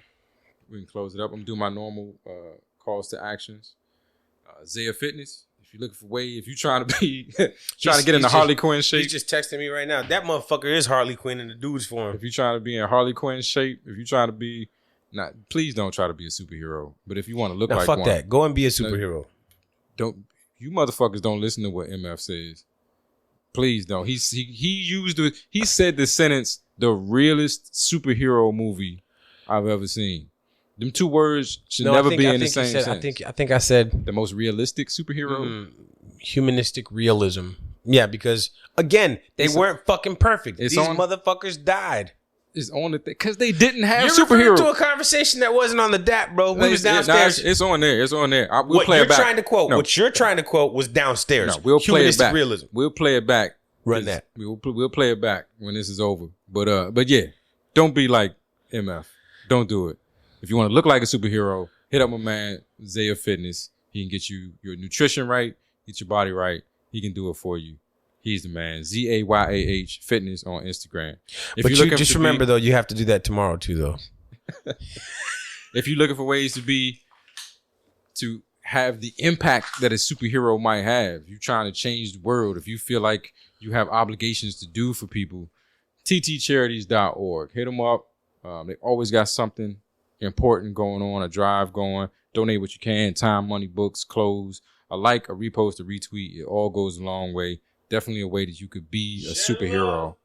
We can close it up. I'm doing my normal calls to actions. Zaya Fitness. If you're looking for if you're trying to be trying to get in the Harley Quinn shape. He's just texting me right now. That motherfucker is Harley Quinn in the dude's form. If you're trying to be in Harley Quinn shape, if you're trying to be please don't try to be a superhero. But if you want to look like fuck one, that. Go and be a superhero. Don't you motherfuckers don't listen to what MF says. Please don't. He said the sentence, the realest superhero movie I've ever seen. Them two words should never be in the same sentence. I think I said the most realistic superhero. Humanistic realism. Yeah, because again, they weren't fucking perfect. These motherfuckers died. It's on the thing because they didn't have You're superheroes. You're referring to a conversation that wasn't on the DAP, bro. We was downstairs. It's on there. It's on there. We'll what play you're it back. trying to quote, what you're trying to quote was downstairs. No, we'll play it back. Realism. We'll play it back. Run that. We'll play it back when this is over. But yeah, don't be like MF. Don't do it. If you want to look like a superhero, hit up my man Zaya Fitness. He can get you your nutrition right, get your body right, he can do it for you. He's the man. ZAYAH Fitness on Instagram. But you just remember, though, you have to do that tomorrow, too, though. If you're looking for ways to have the impact that a superhero might have, you're trying to change the world, if you feel like you have obligations to do for people, ttcharities.org. Hit them up. They always got something important going on, a drive going. Donate what you can, time, money, books, clothes, a like, a repost, a retweet. It all goes a long way. Definitely a way that you could be a superhero.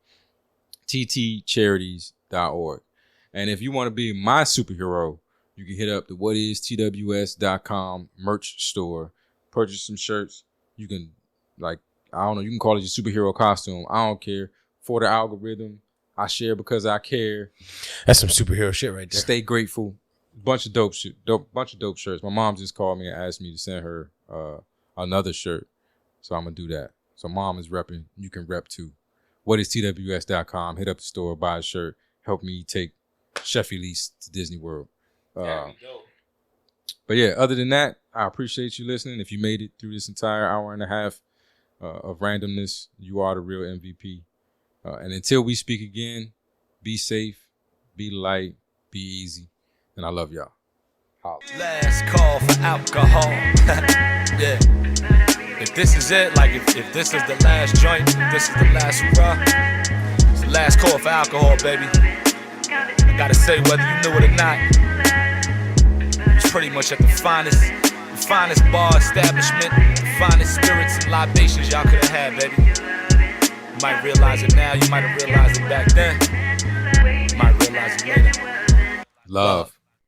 ttcharities.org. And if you want to be my superhero, you can hit up the whatistws.com merch store. Purchase some shirts. You can, like, I don't know, you can call it your superhero costume. I don't care. For the algorithm, I share because I care. That's some superhero shit right there. Stay grateful. Bunch of dope shit. Bunch of dope shirts. My mom just called me and asked me to send her another shirt. So I'm going to do that. So mom is repping. You can rep too. Whatistws.com. Hit up the store, buy a shirt. Help me take Chef Elise to Disney World. But yeah, other than that, I appreciate you listening. If you made it through this entire hour and a half of randomness, you are the real MVP. And until we speak again, be safe, be light, be easy. And I love y'all. Holla. Last call for alcohol. Yeah. If this is it, like if this is the last joint, if this is the last hurrah, it's the last call for alcohol, baby. I gotta say, whether you knew it or not, it's pretty much at the finest bar establishment, the finest spirits and libations y'all could have had, baby. You might realize it now, you might have realized it back then. You might realize it later. Love.